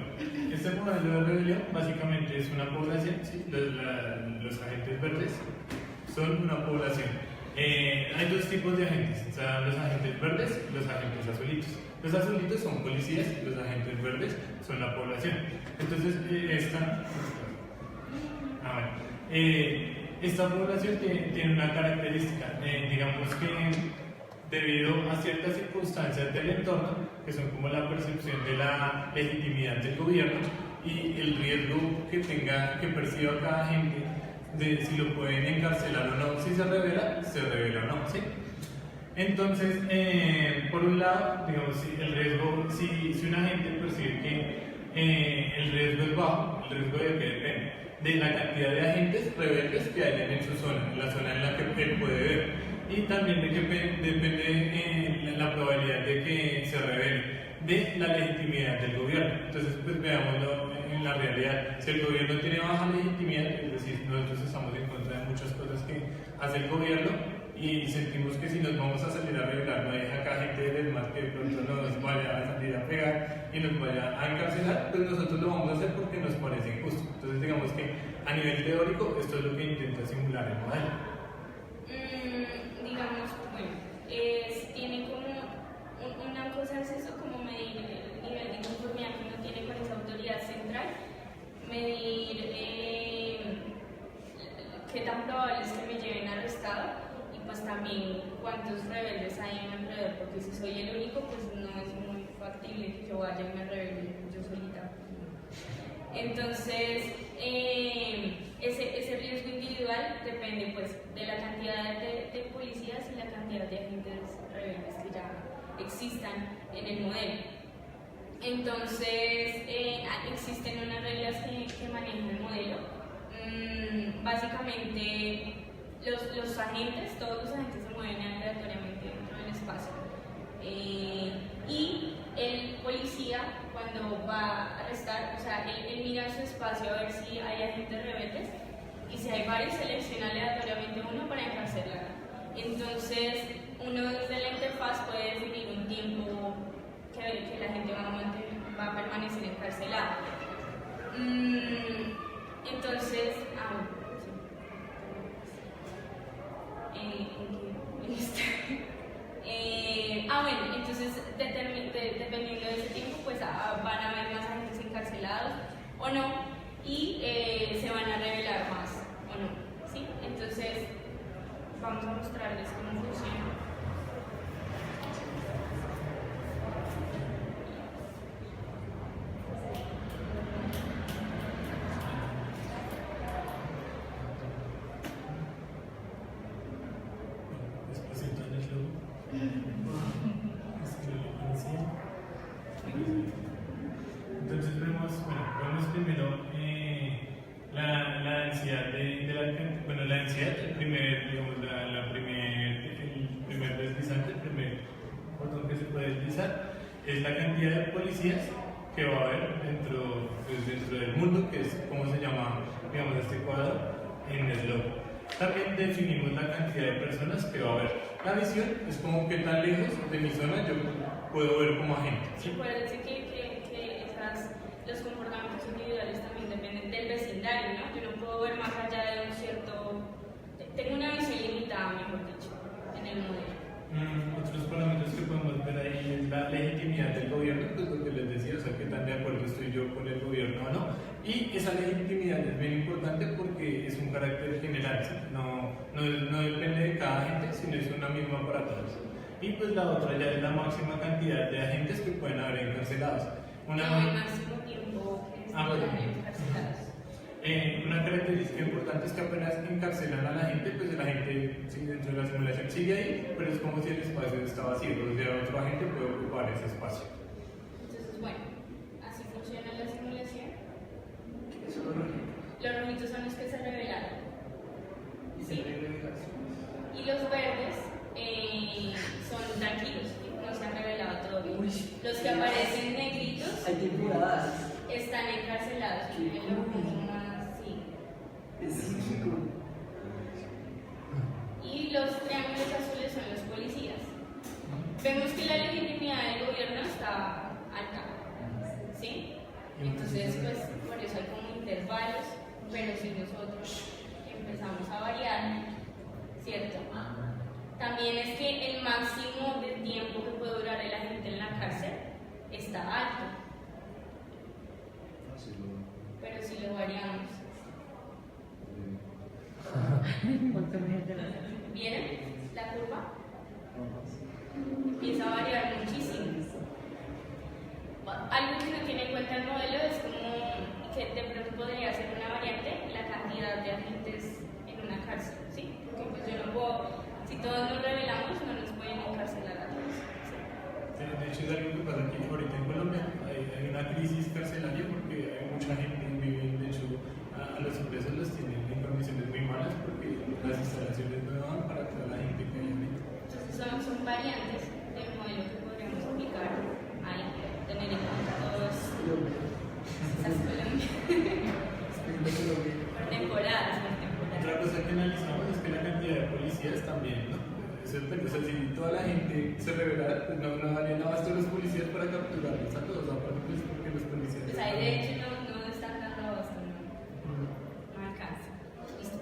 este modelo de rebelión básicamente es una población, ¿sí? Los agentes verdes son una población. Hay dos tipos de agentes, o sea, los agentes verdes y los agentes azulitos. Los azulitos son policías y los agentes verdes son la población. Entonces, esta población tiene una característica, digamos que debido a ciertas circunstancias del entorno, que son como la percepción de la legitimidad del gobierno y el riesgo que perciba cada agente de si lo pueden encarcelar o no, si se revela o no, ¿sí? Entonces, por un lado, digamos, si un agente percibe que el riesgo es bajo, el riesgo de que depende de la cantidad de agentes rebeldes que hayan en su zona, en la zona en la que él puede ver, y también de que depende la probabilidad de que se revele de la legitimidad del gobierno. Entonces, pues veámoslo en la realidad. Si el gobierno tiene baja legitimidad, es decir, nosotros estamos en contra de muchas cosas que hace el gobierno y sentimos que si nos vamos a salir a revelar, no hay acá gente del ESMAD que de pronto nos vaya a salir a pegar y nos vaya a encarcelar, pues nosotros lo vamos a hacer porque nos parece injusto. Entonces, digamos que a nivel teórico, esto es lo que intenta simular el modelo. Digamos, bueno, tiene como una cosa es eso, como medir el nivel de conformidad que uno tiene con esa autoridad central, medir qué tan probable es que me lleven arrestado y pues también cuántos rebeldes hay en mi alrededor, porque si soy el único, pues no es muy factible que yo vaya y me rebelde yo solita. Entonces, ese riesgo individual depende pues de la cantidad de policías y la cantidad de agentes rebeldes que ya existan en el modelo. Entonces, existen unas reglas que manejan el modelo. Básicamente, los agentes, todos los agentes se mueven aleatoriamente dentro del espacio. Y el policía, cuando va a arrestar, o sea, él mira su espacio a ver si hay agentes rebeldes, y si hay varios, selecciona aleatoriamente uno para encarcelar. Entonces, uno desde la interfaz puede definir un tiempo que la gente va a permanecer encarcelada. Entonces, bueno, entonces dependiendo de ese tiempo, pues van a haber más agentes encarcelados o no, y se van a revelar más o no, ¿sí? Entonces, vamos a mostrarles cómo funciona. Entonces vemos primero la densidad la densidad del primer, digamos, el primer deslizante, el primer botón que se puede deslizar, es la cantidad de policías que va a haber dentro del mundo, que es como se llama, digamos, este cuadro en Slope. También definimos la cantidad de personas que va a haber. La visión es como que tan lejos de mi zona yo puedo ver como agente. Sí, puede decir que los comportamientos individuales también dependen del vecindario, ¿no? Yo no puedo ver más allá de un cierto... Tengo una visión limitada, mejor dicho, en el modelo. Otros parámetros que podemos ver ahí es la legitimidad del gobierno, pues lo que les decía, o sea, qué tan de acuerdo estoy yo con el gobierno o no. Y esa legitimidad es bien importante porque es un carácter general, ¿sí? No depende de cada agente, sino es una misma para todos. Y pues la otra ya es la máxima cantidad de agentes que pueden haber encarcelados. El máximo tiempo que están encarcelados. Una característica importante es que apenas encarcelan a la gente, pues la gente dentro de la simulación sigue ahí, pero es como si el espacio está vacío, o sea, otro agente puede ocupar ese espacio. Entonces, bueno, así funciona la simulación. ¿Qué son los rojitos? Los rojitos son los que se revelaron. Y ¿Sí? se revelación. Y los verdes son tranquilos, ¿sí? No se han revelado todavía. Uy. Los que aparecen negritos Hay temporadas. están encarcelados. Qué En lo cool. más, sí. Es psíquico. Y los triángulos azules son los policías. Vemos que la legitimidad del gobierno está alta, ¿sí? Entonces, pues por eso hay como intervalos, pero si nosotros empezamos a variar, ¿cierto? También es que el máximo de tiempo que puede durar la gente en la cárcel está alto, pero si lo variamos, ¿vieron la curva? Empieza a variar muchísimo. Algo que no tiene en cuenta el modelo es como que de pronto podría ser una variante la cantidad de agentes en una cárcel, ¿sí? Porque pues yo no puedo, si todos nos revelamos, no nos pueden encarcelar a todos. ¿Sí? De hecho, es algo que pasa aquí ahorita en Colombia. Hay una crisis carcelaria porque hay mucha gente que vive, de hecho, a los presos los tienen en condiciones muy malas porque las instalaciones no dan para toda la gente que hay ahorita. Entonces son variantes del modelo que podríamos aplicar ahí, tener en cuenta todas esas temporadas. Otra cosa que analizamos es que la cantidad de policías también, ¿no? Eso depende, o sea, si toda la gente se revelara, pues no darían abasto los policías para capturarlos a todos, aparte pues porque los policías... Pues ahí de hecho no están dando abasto, no alcanza. Listo.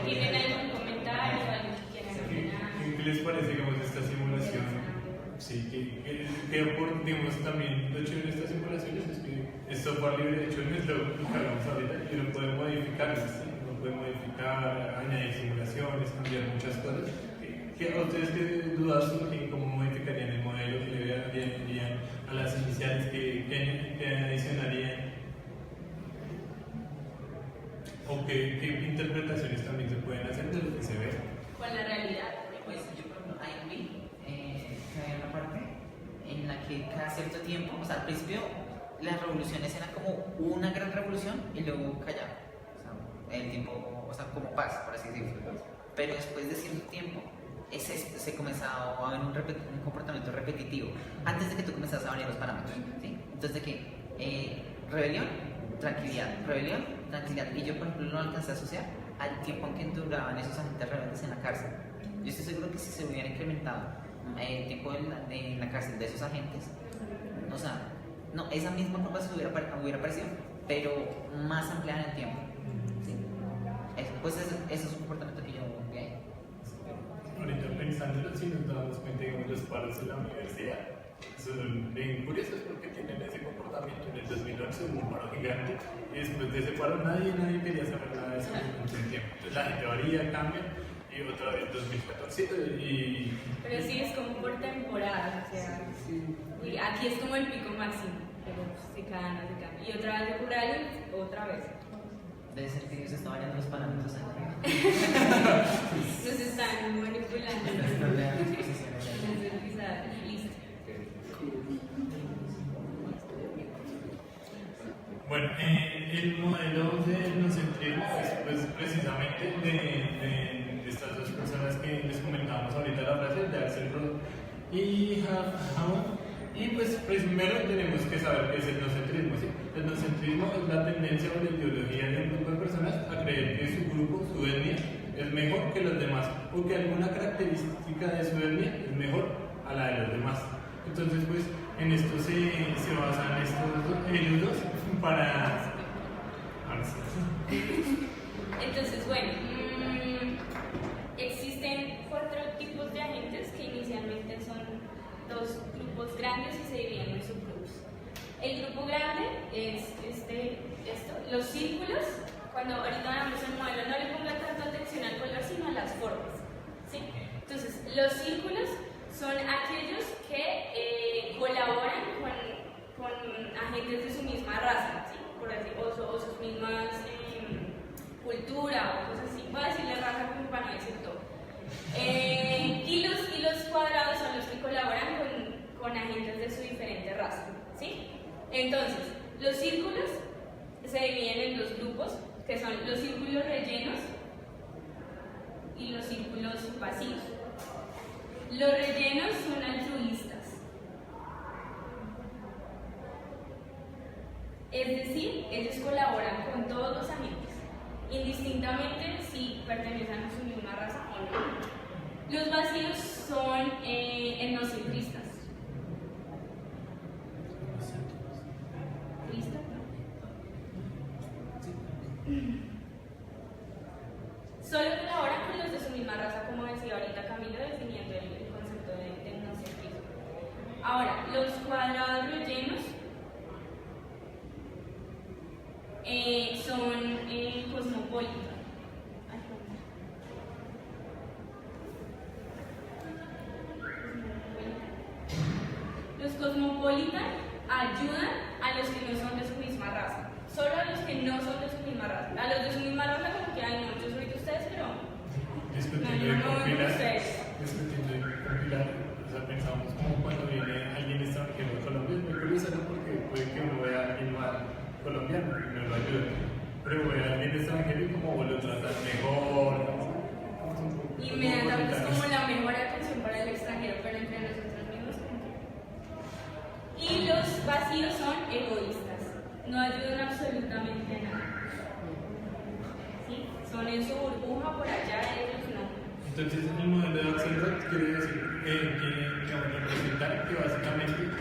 ¿Tienen algún comentario, algo que quieran opinar? ¿Qué les parece, digamos, esta simulación? Sí, que digamos, también lo chévere de estas simulaciones es que es software libre, de hecho no es lo que hablamos ahorita, y lo pueden modificar, ¿sí? Lo pueden modificar, añadir simulaciones, cambiar muchas cosas. ¿A ustedes qué dudas surgen? ¿Cómo modificarían el modelo? ¿Qué le añadirían a las iniciales? ¿Qué adicionarían? ¿O qué interpretaciones también se pueden hacer de lo que se ve? Con la realidad. Pues yo, por ejemplo, ahí vi que había una parte en la que cada cierto tiempo, o sea, al principio las revoluciones eran como una gran revolución y luego callaba. O sea, el tiempo, o sea, como paz, por así decirlo. Pero después de cierto tiempo, se comenzaba a ver un comportamiento repetitivo antes de que tú comenzas a variar los parámetros. ¿Sí? Entonces, de que rebelión, tranquilidad, rebelión, tranquilidad. Y yo, por ejemplo, no alcancé a asociar al tiempo en que duraban esos agentes rebeldes en la cárcel. Yo estoy seguro que si se hubiera incrementado el tiempo en la cárcel de esos agentes, o sea, no, esa misma curva se hubiera aparecido, pero más ampliada en el tiempo. ¿Sí? Pues ese es un comportamiento que yo vi ahí. Ahorita pensándolo, si nos damos cuenta de los paros en la universidad, son bien curiosos porque tienen ese comportamiento. En el 2011 hubo un paro gigante y después de ese paro nadie quería saber nada de eso en un tiempo. Entonces la gente varía, cambia y otra vez 2014 y... Pero sí es como por temporada, o sea, y aquí es como el pico máximo, pero se cambia. Y otra vez ocurre algo, otra vez. Debe ser que Dios está variando los parámetros. Nos están manipulando. Listo. Bueno, el modelo de etnocentrismo es pues, precisamente de estas dos personas que les comentábamos ahorita la frase de Axel Roth y Hammond. Y pues primero tenemos que saber qué es el etnocentrismo. ¿Sí? El etnocentrismo es la tendencia o la ideología de un grupo de personas a creer que su grupo, su etnia, es mejor que los demás o que alguna característica de su etnia es mejor a la de los demás. Entonces, pues en esto se basan ellos dos para... Entonces, bueno, existen 4 tipos de agentes que inicialmente son 2 grupos grandes y se dividen en subgrupos. El grupo grande es los círculos. Cuando ahorita veamos el modelo, no le ponga tanto atención al color, sino a las formas. ¿Sí? Entonces, los círculos son aquellos que colaboran con agentes de su misma raza, ¿sí? Por así, o sus mismas cultura o cosas así. Voy a decirle raza como para no decir todo. Y los cuadrados son los que colaboran con agentes de su diferente raza, ¿sí? Entonces, los círculos se dividen en 2 grupos, que son los círculos rellenos y los círculos vacíos. Los rellenos son altruistas, pertenecen a su misma raza o no. Los vacíos son etnocentristas. ¿Listo? Solo colaboran con los de su misma raza, como decía ahorita Camilo, definiendo el concepto de etnocentrismo. Ahora, los cuadrados rellenos son cosmopolitas. Los cosmopolitan ayudan a los que no son de su misma raza. Solo a los que no son de su misma raza. A los de su misma raza como que, ay no, yo soy de ustedes, pero Discutiendo yo de no voy con compilar, ustedes. o sea, pensamos como cuando viene alguien extranjero a Colombia, es muy curioso, ¿no? Porque puede que uno vea a alguien mal colombiano y no lo ayuda, pero ve a alguien extranjero y como lo tratan mejor. Y me damos como la mejor atención para el extranjero, pero entre nosotros mismos como que... Y los vacíos son egoístas, no ayudan absolutamente a nada. ¿Sí? Son en su burbuja por allá, ellos no. Entonces, el modelo de Axelrod quiere decir, quiere digamos, representar que básicamente,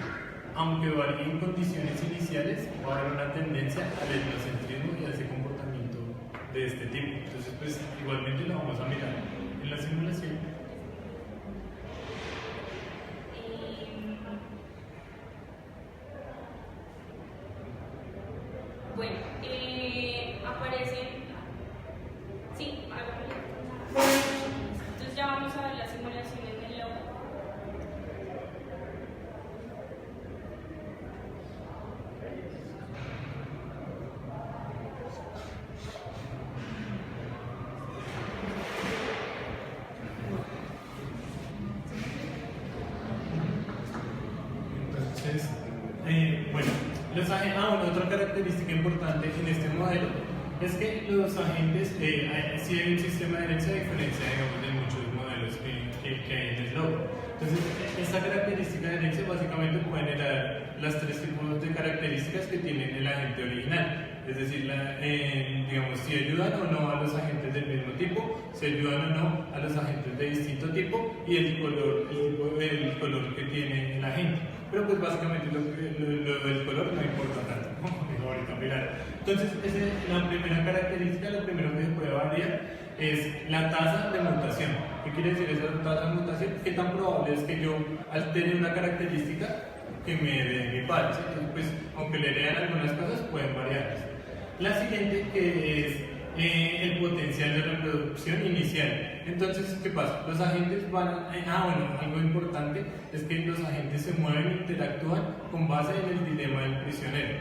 aunque varíen en condiciones iniciales, va a haber una tendencia al etnocentrismo y a ese comportamiento de este tipo. Entonces, pues igualmente lo vamos a mirar en la simulación. Bueno, aparecen... Sí, hagámoslo. Entonces ya vamos a ver las simulaciones del logo. Entonces, bueno, otra característica importante en este modelo es que los agentes, sí hay un sistema de herencia a diferencia, digamos, de muchos modelos que hay en el logo. Entonces, esta característica de herencia básicamente puede heredar las tres tipos de características que tiene el agente original. Es decir, digamos, si ayudan o no a los agentes del mismo tipo, si ayudan o no a los agentes de distinto tipo y el color que tiene el agente. Pero pues básicamente lo del color no importa tanto, ¿no? Ahorita mirar. Entonces, la primera característica, lo primero que se puede variar es la tasa de mutación. ¿Qué quiere decir esa tasa de mutación? ¿Qué tan probable es que yo, al tener una característica, que me herede mi padre? Entonces, pues, aunque le heredan algunas cosas, pueden variar. La siguiente, que es el potencial de reproducción inicial. Entonces, ¿qué pasa? Los agentes van algo importante es que los agentes se mueven e interactúan con base en el dilema del prisionero.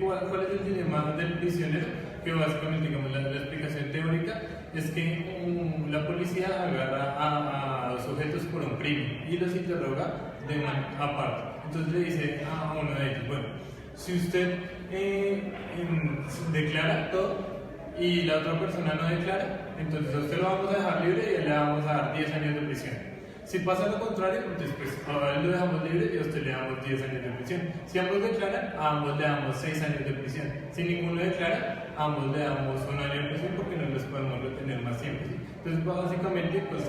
¿Cuál es el dilema del prisionero? Que básicamente, digamos, la explicación teórica es que la policía agarra a dos sujetos por un crimen y los interroga de manera aparte. Entonces le dice a uno de ellos, bueno, si usted declara todo y la otra persona no declara, entonces a usted lo vamos a dejar libre y a él le vamos a dar 10 años de prisión. Si pasa lo contrario, entonces pues a él lo dejamos libre y a usted le damos 10 años de prisión. Si ambos declaran, a ambos le damos 6 años de prisión. Si ninguno declara, a ambos le damos 1 año de prisión porque no les podemos retener más tiempo, ¿sí? Entonces básicamente pues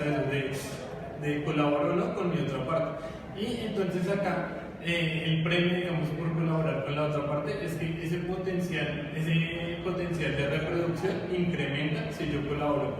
de colaborar o no con mi otra parte. Y entonces acá el premio, digamos, por colaborar con la otra parte es que ese potencial de reproducción incrementa si yo colaboro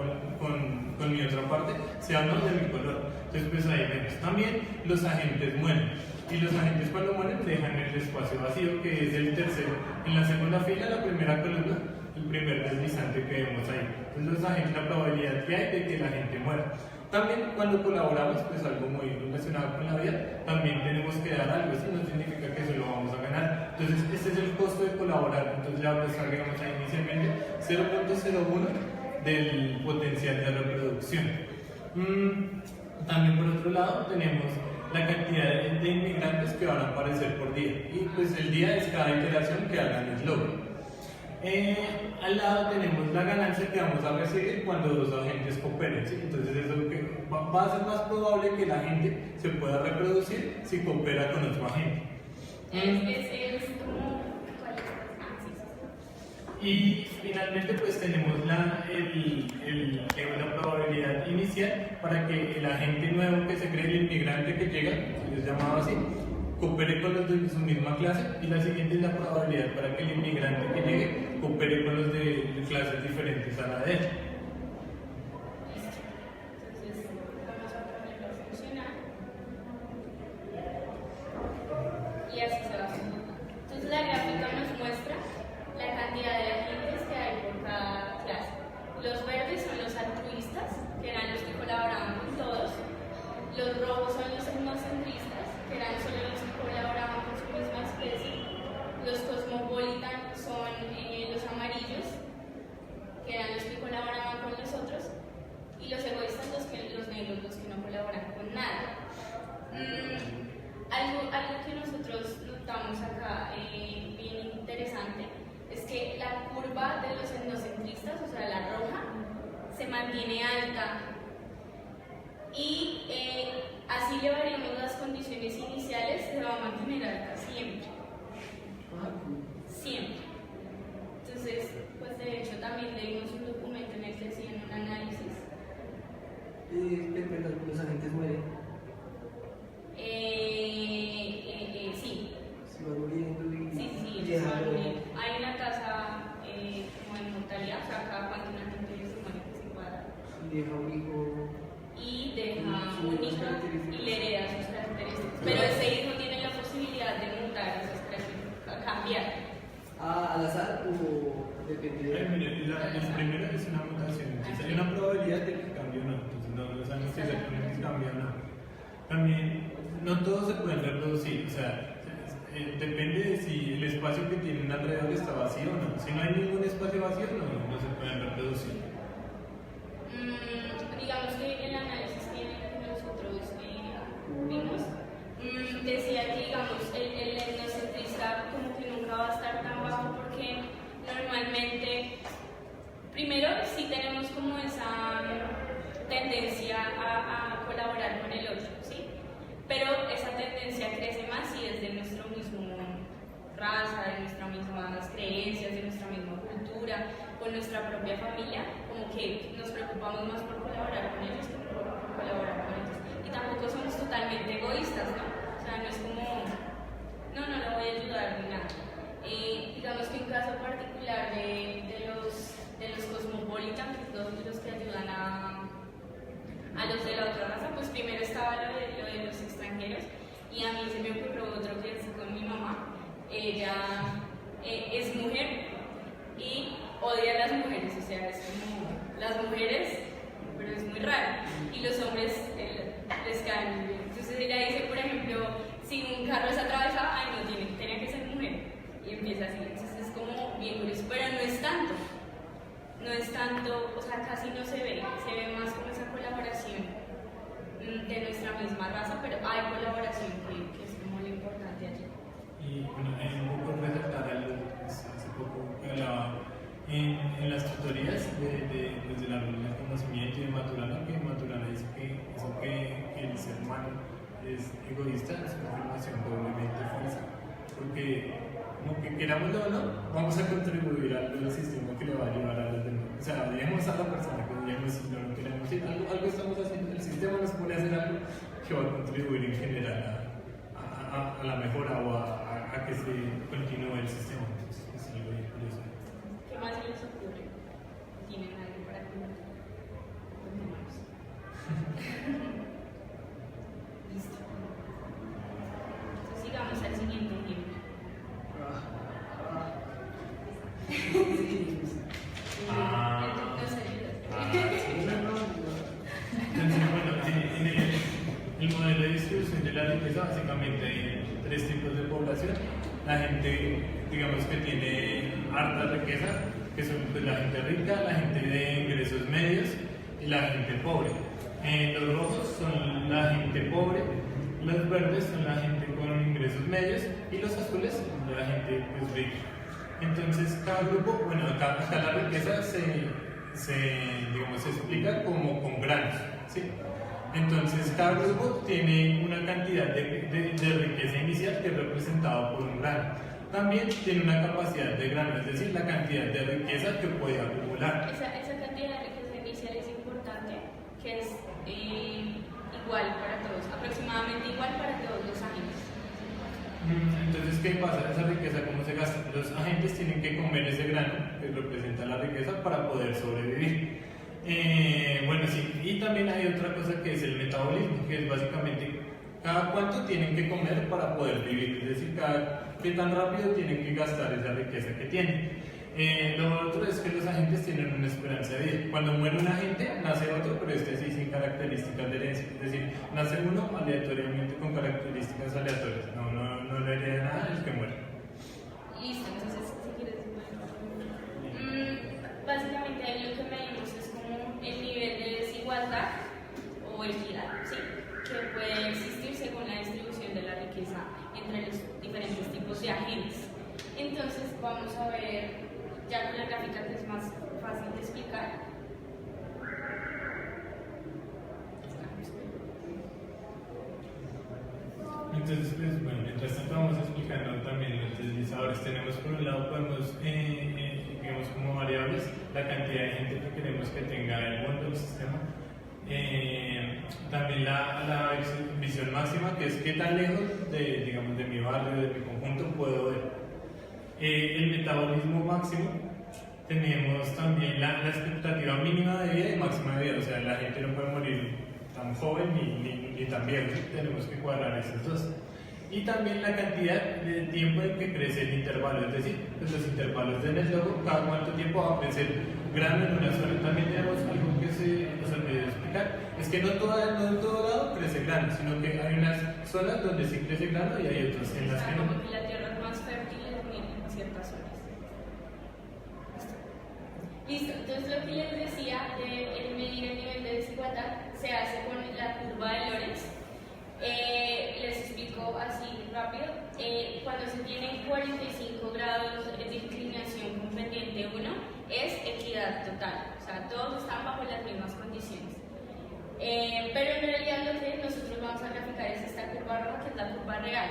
con mi otra parte, sea o no de mi color. Entonces, pues ahí vemos. También los agentes mueren. Y los agentes cuando mueren dejan el espacio vacío, que es el tercero. En la segunda fila, la primera columna, el primer deslizante que vemos ahí. Entonces, los agentes, la probabilidad que hay de que la gente muera. También cuando colaboramos, pues algo muy relacionado con la vida, también tenemos que dar algo, eso no significa que se lo vamos a ganar. Entonces, este es el costo de colaborar. Entonces, ya pues agregamos ahí inicialmente 0.01 del potencial de reproducción. También por otro lado tenemos la cantidad de inmigrantes que van a aparecer por día. Y pues el día es cada iteración que hagan el logro. Al lado tenemos la ganancia que vamos a recibir cuando dos agentes cooperen, ¿sí? Entonces eso que va a ser más probable que la gente se pueda reproducir si coopera con otro agente. Y finalmente pues tenemos la probabilidad inicial para que el agente nuevo que se cree, el inmigrante que llega, se les llamaba así, coopere con los de su misma clase, y la siguiente es la probabilidad para que el inmigrante que llegue coopere con los de clases diferentes a la de él. Entonces, vamos a ponerlo a funcionar. Y así se va. Entonces, la gráfica nos muestra la cantidad de agentes que hay por cada clase. Los verdes son los altruistas, que eran los que colaboraban con todos. Los rojos son los etnocentristas, que eran solo los que colaboraban con su misma especie. Los cosmopolitan son los amarillos, que eran los que colaboraban con los otros. Y los egoístas, los negros, los que no colaboran con nada. Algo que nosotros notamos acá bien interesante es que la curva de los etnocentristas, o sea, la roja, se mantiene alta y así llevaríamos las condiciones iniciales, se va a mantener alta siempre. Siempre. Entonces, pues de hecho también leímos un documento en el que hacían un análisis. Perdón, los agentes mueren. Sí. Se van muriendo y Sí, llegan se van luego. muriendo. Hay una tasa como de mortalidad, o sea, cada cuánto una gente se muere que se cuadra. Y deja un hijo. Y deja Sus un hijo características. y le hereda sus características. Pero ese hijo tiene la posibilidad de mutar esas características, a cambiar. ¿Al azar o depende de.? El primero es una mutación, entonces hay una probabilidad de que cambie o no, entonces no sabemos si exactamente cambia o no. También, no todos se pueden reproducir, o sea, depende de si el espacio que tienen alrededor está vacío o no. Si no hay ningún espacio vacío, no se pueden reproducir. Digamos que el análisis que nosotros vimos decía que, digamos, el etnocentrista como que nunca va a estar tan bajo porque normalmente, primero, sí tenemos como esa tendencia a colaborar con el otro, ¿sí? Pero esa tendencia crece más si es de nuestra misma raza, de nuestras mismas creencias, de nuestra misma cultura, con nuestra propia familia, como que nos preocupamos más por colaborar con ellos que por colaborar con ellos. Y tampoco somos totalmente egoístas, ¿no? O sea, no es como, no le voy a ayudar ni nada. Digamos que un caso particular de los cosmopolitan, que son los que ayudan a los de la otra raza, pues primero estaba lo de los extranjeros, y a mí se me ocurrió otro que es con mi mamá. Ella es mujer y odia a las mujeres, o sea, es como las mujeres, pero es muy raro, y los hombres les caen muy bien. Entonces ella dice, por ejemplo, si un carro es atravesado, ay no, tenía que ser mujer, y empieza así. Entonces es como bien curioso, pero no es tanto, o sea, casi no se ve más como esa colaboración de nuestra misma raza, pero hay colaboración que es como lo importante allí. Y bueno, un poco resaltar algo hace poco que hablaba en las tutorías de la del conocimiento y de Maturana, que Maturana dice que eso que el ser humano es egoísta es una afirmación doblemente falsa, porque como que querámoslo o no, vamos a contribuir al sistema que le va a ayudar a los demás. O sea, odiamos a la persona que odiamos y no lo queremos, y algo estamos haciendo, el sistema nos pone a hacer algo que va a contribuir en general a la mejora o a que se continúe el sistema. Entonces, es algo bien curioso. ¿Qué más se les ocurre? ¿Tienen algo para comentar? Continuamos. Listo. Entonces sigamos al siguiente ejemplo. Entonces, bueno, en el modelo de distribución de la riqueza básicamente hay tres tipos de población. La gente, digamos, que tiene harta riqueza, que son pues, la gente rica, la gente de ingresos medios y la gente pobre. Los rojos son la gente pobre, los verdes son la gente con ingresos medios y los azules son la gente pues, rica. Entonces, cada grupo, bueno, acá la riqueza digamos, se explica como con granos, ¿sí? Entonces, cada grupo tiene una cantidad de riqueza inicial que es representado por un grano. también tiene una capacidad de grano, es decir, la cantidad de riqueza que puede acumular. Esa cantidad de riqueza inicial es importante, que es igual para todos, aproximadamente igual para todos los agentes. Entonces, ¿qué pasa? Esa riqueza, ¿cómo se gasta? Los agentes tienen que comer ese grano que representa la riqueza para poder sobrevivir. Bueno, sí, y también hay otra cosa que es el metabolismo, que es básicamente cada cuánto tienen que comer para poder vivir, es decir, qué tan rápido tienen que gastar esa riqueza que tienen. Lo otro es que los agentes tienen una esperanza de vida. Cuando muere un agente, nace otro, pero este sí sin características de herencia. Es decir, nace uno aleatoriamente con características aleatorias. No le hereda nada el que muere. Listo, entonces, si quieres, básicamente ahí lo que medimos es como el nivel de desigualdad o equidad, ¿sí? Que puede existir según la distribución de la riqueza entre los diferentes tipos de agentes. Entonces, vamos a ver ya con la gráfica que es más fácil de explicar. Entonces, pues, bueno, mientras tanto vamos explicando también los deslizadores. Tenemos por un lado, podemos, digamos, como variables, la cantidad de gente que queremos que tenga el mundo, el sistema. También la visión máxima, que es qué tan lejos digamos, de mi barrio, de mi conjunto puedo ver. El metabolismo máximo, tenemos también la expectativa mínima de vida y máxima de vida, o sea, la gente no puede morir tan joven ni tan viejo, tenemos que cuadrar esos dos. Y también la cantidad de tiempo en que crece el intervalo, es decir, pues los intervalos del eslogo, cada cuánto tiempo va a crecer grano en una zona. También tenemos algo que se nos olvidó explicar, es que no en todo lado crece grano, sino que hay unas zonas donde sí crece grano y hay otras en las que no. Como que la tierra es más fértil en ciertas zonas. Listo, entonces lo que les decía de medir el nivel de desigualdad se hace con la curva de Lorenz. Les explico así rápido. Cuando se tienen 45 grados de inclinación con pendiente 1, es equidad total, o sea, todos están bajo las mismas condiciones. Pero en realidad lo que nosotros vamos a graficar es esta curva roja, que es la curva real,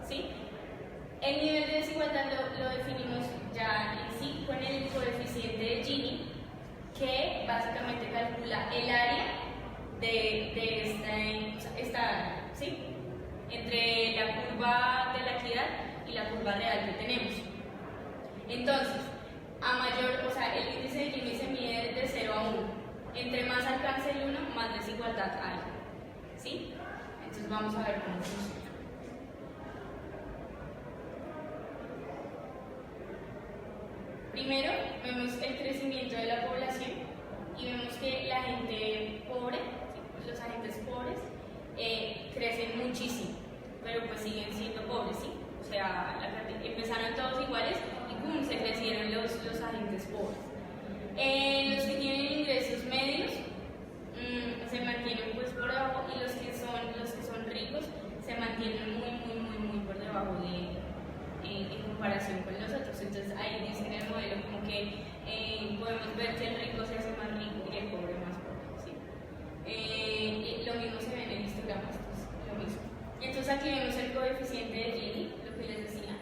¿sí? El nivel de desigualdad lo definimos ya en sí con el coeficiente de Gini, que básicamente calcula el área de esta área, ¿sí? Entre la curva de la equidad y la curva real que tenemos. Entonces, a mayor, o sea, el índice de Gini se mide de 0 a 1. Entre más alcance el 1, más desigualdad hay, ¿sí? Entonces vamos a ver cómo funciona. Primero, vemos el crecimiento de la población y vemos que la gente pobre, ¿sí? Los agentes pobres, crecen muchísimo, pero pues siguen siendo pobres, ¿sí? O sea, empezaron todos iguales y ¡pum! Se crecieron los agentes pobres. Los que tienen ingresos medios se mantienen pues por debajo, y los que son ricos se mantienen muy por debajo en comparación con los otros. Entonces ahí dice en el modelo como que podemos ver que el rico se hace más rico y el pobre más pobre, ¿sí? Lo mismo se ve en el histograma, esto es lo mismo. Entonces aquí vemos el coeficiente de Gini, lo que les decía,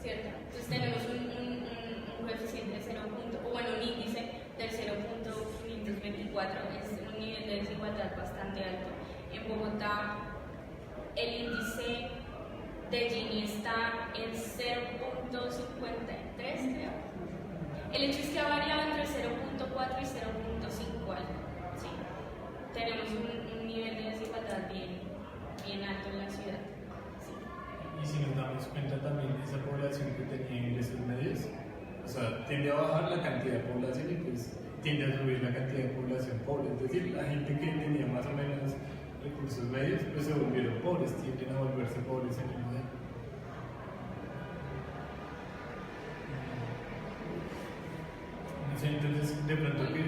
¿cierto? Entonces tenemos un coeficiente de 0. Un índice del 0.524, es un nivel de desigualdad bastante alto. En Bogotá el índice de Gini está en 0.53, creo. El hecho es que ha variado entre 0.4 y 0.5 algo, ¿sí? Tenemos un nivel de desigualdad bien alto en la ciudad, ¿sí? Y si nos damos cuenta también de esa población que tenía ingresos medios, o sea, tiende a bajar la cantidad de población y pues tiende a subir la cantidad de población pobre. Es decir, la gente que tenía más o menos recursos medios, pues se volvieron pobres, tienden a volverse pobres en el modelo. No sé, entonces, de pronto que...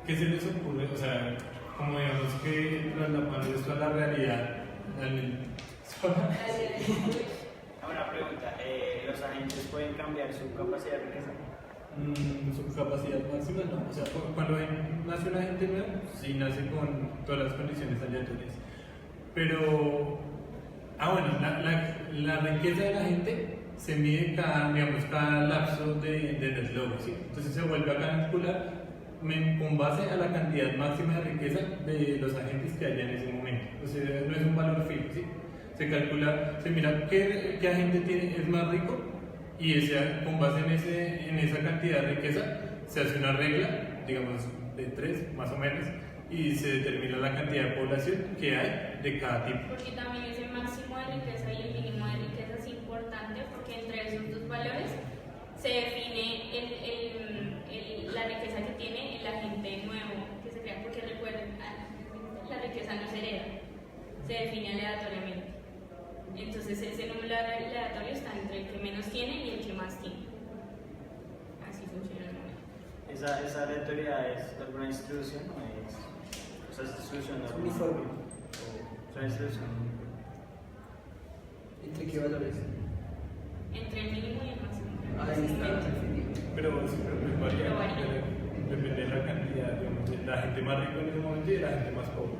¿Qué se les ocurre? O sea, como digamos que trasladando esto a la realidad. Una pregunta, ¿los agentes pueden cambiar su capacidad de riqueza? su capacidad máxima, no. O sea, cuando nace una gente nueva, sí nace con todas las condiciones aleatorias. Pero, bueno, la riqueza de la gente se mide cada lapso de deslogo, ¿sí? Entonces se vuelve a calcular con base a la cantidad máxima de riqueza de los agentes que haya en ese momento. O sea, no es un valor fijo, ¿sí? Se calcula, se mira qué agente es más rico y con base en esa cantidad de riqueza se hace una regla, digamos de 3 más o menos, y se determina la cantidad de población que hay de cada tipo. Porque también ese máximo de riqueza y el mínimo de riqueza es importante porque entre esos dos valores se define la riqueza que tiene el agente nuevo que se crea, porque recuerden, la riqueza no se hereda, se define aleatoriamente. Entonces ese número aleatorio está entre el que menos tiene y el que más tiene. Así funciona el número. ¿Esa aleatoriedad es alguna distribución o es? O sea, es distribución normal. Uniforme. O sea, distribución. ¿Entre qué valores? Entre el mínimo y el máximo. Ahí está. Pero siempre pues varía, Pero varía. depende de la cantidad, digamos, de la gente más rica en ese momento y de la gente más pobre.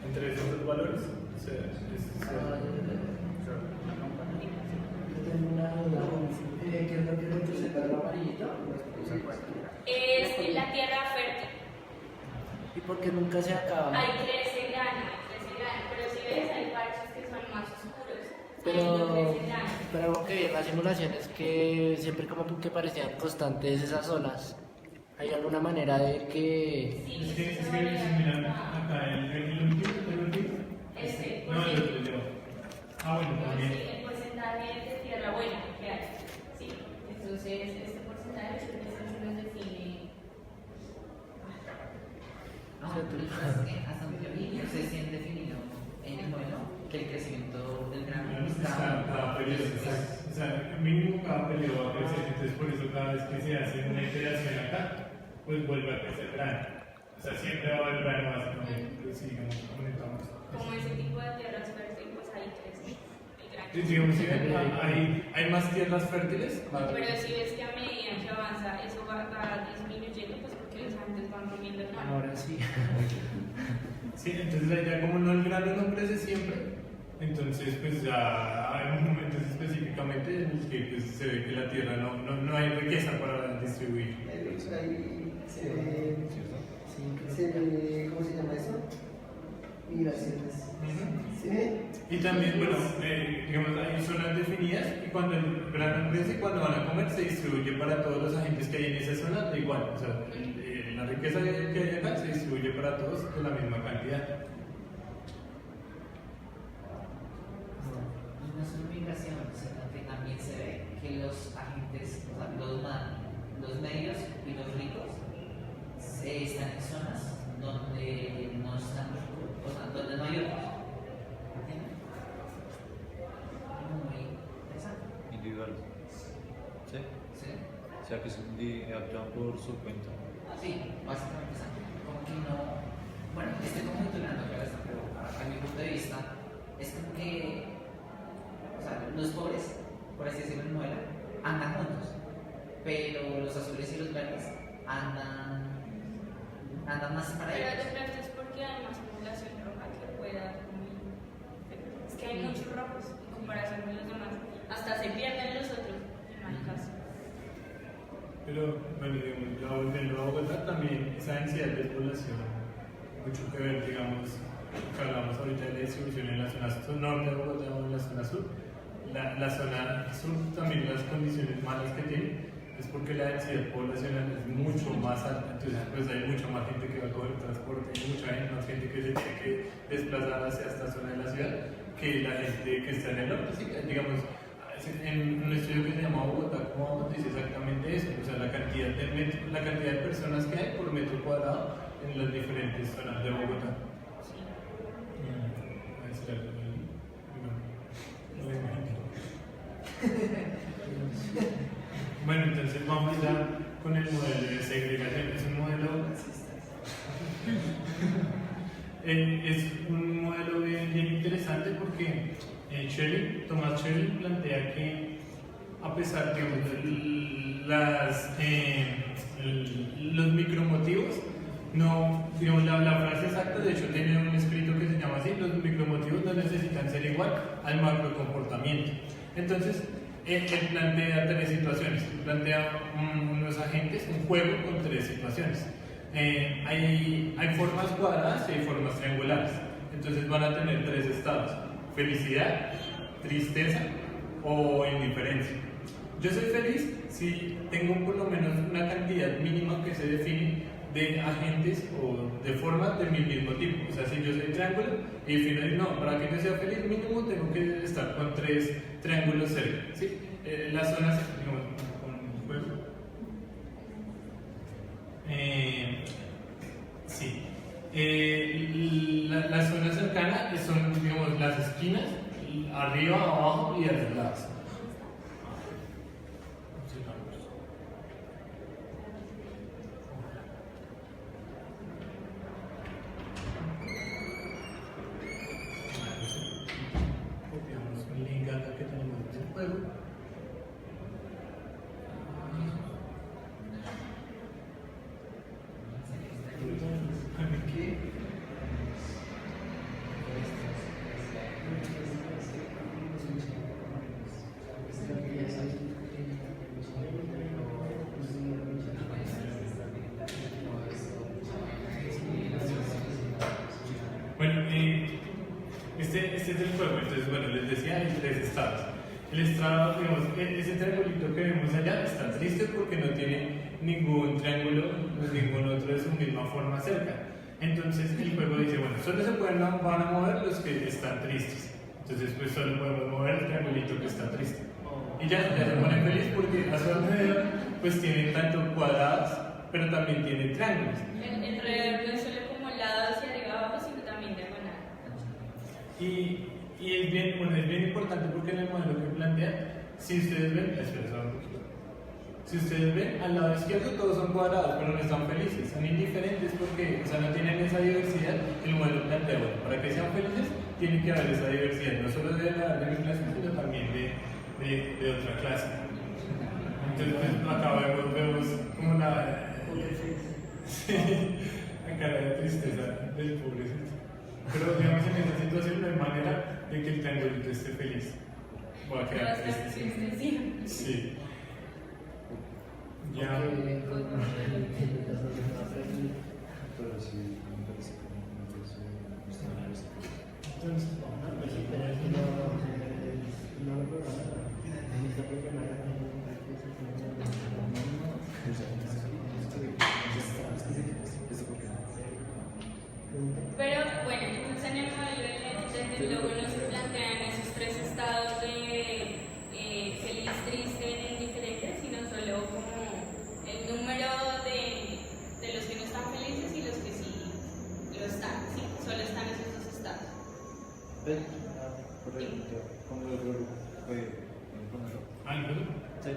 Entre esos dos valores, o sea, Yo tengo una duda. ¿Qué es lo que representa el amarillito? Es la tierra fértil. ¿Y por qué nunca se acaba? Ahí crece grano, pero si ves hay parches que son más oscuros. Ahí no Pero, crece grano. pero algo que vi en las simulaciones que siempre como que parecían constantes esas olas. ¿Hay alguna manera de que... Sí, es que eso si miran acá el último, Este, no, el de bueno, también. sí, el porcentaje de tierra buena que hay. Sí, entonces este porcentaje es el que nos define. No, hasta donde yo vi, no sé si han definido en el modelo que el crecimiento del grano Cada periodo, o sea, mínimo cada periodo va a crecer, entonces por eso cada vez que se hace una iteración acá, pues vuelve a crecer grano. O sea, siempre va a haber grano básicamente, pero si digamos, aumentamos. Como ese tipo de tierras fértiles, pues ahí crece el grano. Digamos, si hay más tierras fértiles, Pero si ves que a medida que avanza eso va disminuyendo, pues porque los agentes van comiendo el grano. Ahora sí. sí, entonces la idea como no el grano no crece siempre, entonces pues ya hay momentos específicamente en los que pues, se ve que la tierra no hay riqueza para distribuir. Ahí se ve, ¿cómo se llama eso? Migraciones. ¿Sí? Y también, bueno, digamos, hay zonas definidas y cuando el grano crece, cuando van a comer, se distribuye para todos los agentes que hay en esa zona, da igual. O sea, la riqueza que hay acá se distribuye para todos de la misma cantidad. no es una migración, sino que también se ve que los agentes, o sea, los medios y los ricos están en zonas donde no están los ricos, o sea, donde no hay otros. ¿Entienden? Muy interesante. Individuales. ¿Sí? ¿Sí? O sea que actúan por su cuenta. Sí, básicamente es así. Como que no. Bueno, estoy conjeturando, pero a mi punto de vista, es como que. O sea, los pobres, por así decirlo, en novela, andan juntos, pero los azules y los verdes andan más Pero separados. de pronto es porque hay más población roja que pueda comer. Es que hay muchos rojos en comparación con los demás. Hasta se pierden los otros y no hay caso. Pero, bueno, digamos, ya volviendo a Bogotá, también esa densidad de población, mucho que ver, digamos, que hablamos ahorita de la distribución en la zona norte de Bogotá o en la zona sur. La zona sur también las condiciones malas que tiene es porque la densidad poblacional es mucho más alta, entonces pues hay mucha más gente que va a coger transporte, hay mucha más gente que se tiene que desplazar hacia esta zona de la ciudad que la gente que está en el norte. Sí, digamos, en un estudio que se llama Bogotá como dice exactamente eso, o sea, la cantidad de personas que hay por metro cuadrado en las diferentes zonas de Bogotá. Bueno, entonces vamos ya con el modelo de segregación. Es un modelo es un modelo bien interesante porque Tomás Schelling plantea que a pesar de los micromotivos, no, digamos, la frase exacta, de hecho tiene un escrito que se llama así, los micromotivos no necesitan ser igual al macrocomportamiento. Entonces, él plantea tres situaciones, plantea unos agentes, un juego con tres situaciones. Hay formas cuadradas y hay formas triangulares, entonces van a tener tres estados: felicidad, tristeza o indiferencia. Yo soy feliz si tengo por lo menos una cantidad mínima que se define de agentes o de formas de mi mismo tipo. O sea, si yo soy triángulo y final, no, para que yo sea feliz mínimo tengo que estar con tres triángulos cerca, ¿sí? Las zonas, digamos, con juego. Sí. La zona cercana son, digamos, las esquinas, arriba, abajo y a los lados. Copiamos un link acá que tenemos del juego. Bueno, este es el juego. Entonces, bueno, les decía, hay tres estados. El estado, digamos, ese triangulito que vemos allá está triste porque no tiene ningún triángulo, ningún otro de su misma forma cerca. Entonces el juego dice, bueno, solo van a mover los que están tristes. Entonces pues solo podemos mover el triangulito que está triste. Y ya se pone feliz porque a su alrededor pues tiene tanto cuadrados, pero también tiene triángulos. El alrededor no es solo como lados hacia arriba abajo, sino también diagonal. Y es bien, bueno, es bien importante porque en el modelo que plantea, si ustedes ven, si ustedes ven, al lado izquierdo todos son cuadrados, pero no están felices, son indiferentes porque, o sea, no tienen esa diversidad que el modelo plantea. Bueno, para que sean felices, tiene que haber esa diversidad, no solo de mi clase, sino también de otra clase. Entonces, pues, acá vemos como la cara de tristeza del pobrecito. Pero, digamos, en esta situación no hay manera de que el triangulito esté feliz. Voy a quedar triste. Sí. Ya. Pero bueno, entonces en el modelo desde luego no se plantean esos tres estados de feliz, triste e indiferente, sino solo como el número de los que no están felices y los que sí lo están, ¿sí? Solo están esos dos estados. Correcto. ¿Cómo lo puede ponerlo? ¿Algo? Sí.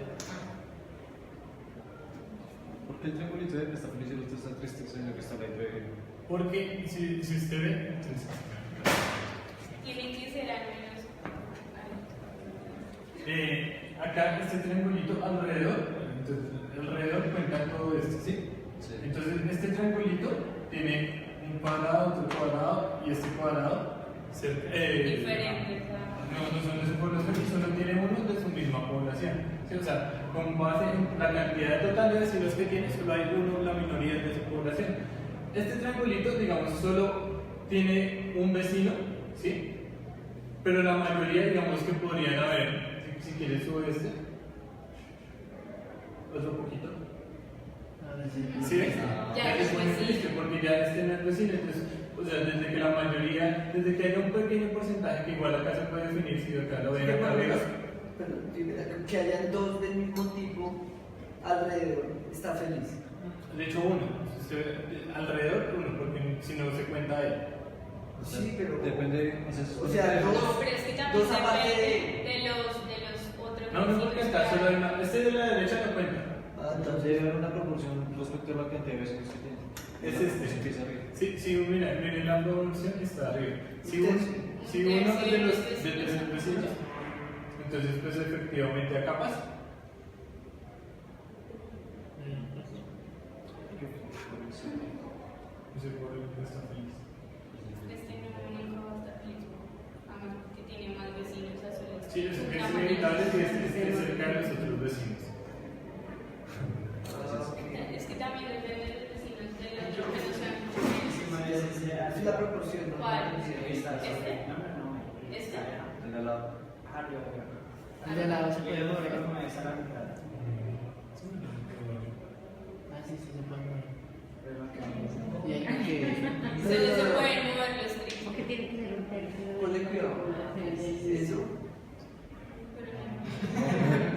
¿Por qué el triangulito de que está feliz y el otro está triste, señor, que está la entre? Porque si usted ve, entonces. Tienen que ser al menos. Acá este triangulito alrededor, entonces alrededor cuenta todo esto, ¿sí? Sí. Entonces este triangulito tiene un cuadrado, otro cuadrado y este cuadrado Diferentes. no son de su población y solo tiene uno de su misma población. ¿Sí? O sea, con base en la cantidad total de vecinos que tiene, solo hay uno, la minoría de su población. Este triangulito, digamos, solo tiene un vecino, ¿sí? Pero la mayoría, digamos, que podrían haber, si quieres sube este, otro poquito. ¿Sí ves? Ya que es pone vecino. triste, porque ya este no es vecino, entonces, o sea, desde que la mayoría, desde que haya un pequeño porcentaje, que igual acá se puede definir, si acá lo ven acá arriba. Perdón, que hayan dos del mismo tipo alrededor, está feliz. De hecho, uno, alrededor uno, porque si no se cuenta él. Sí, pero. Depende, O sea, No, dos. pero es que también Dos aparte depende de los otros. No porque acá solo hay una, este de la derecha no cuenta. Entonces. debe haber una proporción respecto a la cantidad de vecinos que tiene. Es este. Ese empieza arriba. Sí, miren la proporción está arriba. Si uno de los vecinos, entonces pues efectivamente acá pasa. Ese por el que está feliz. Este no, nunca va a estar feliz, además porque tiene más vecinos a su vez. Sí, es inevitable que esté cerca de los otros vecinos. Es que también depende de los vecinos de los que no sean. Es la proporción, ¿no? ¿Cuál? Este. ¿Este? El de lado. El de al lado se puede mover. Ah, sí, sí, se puede mover. Y hay que... Solo se pueden mover los tricos. Porque tiene que ser un tercio. Ponle cuidado. Eso.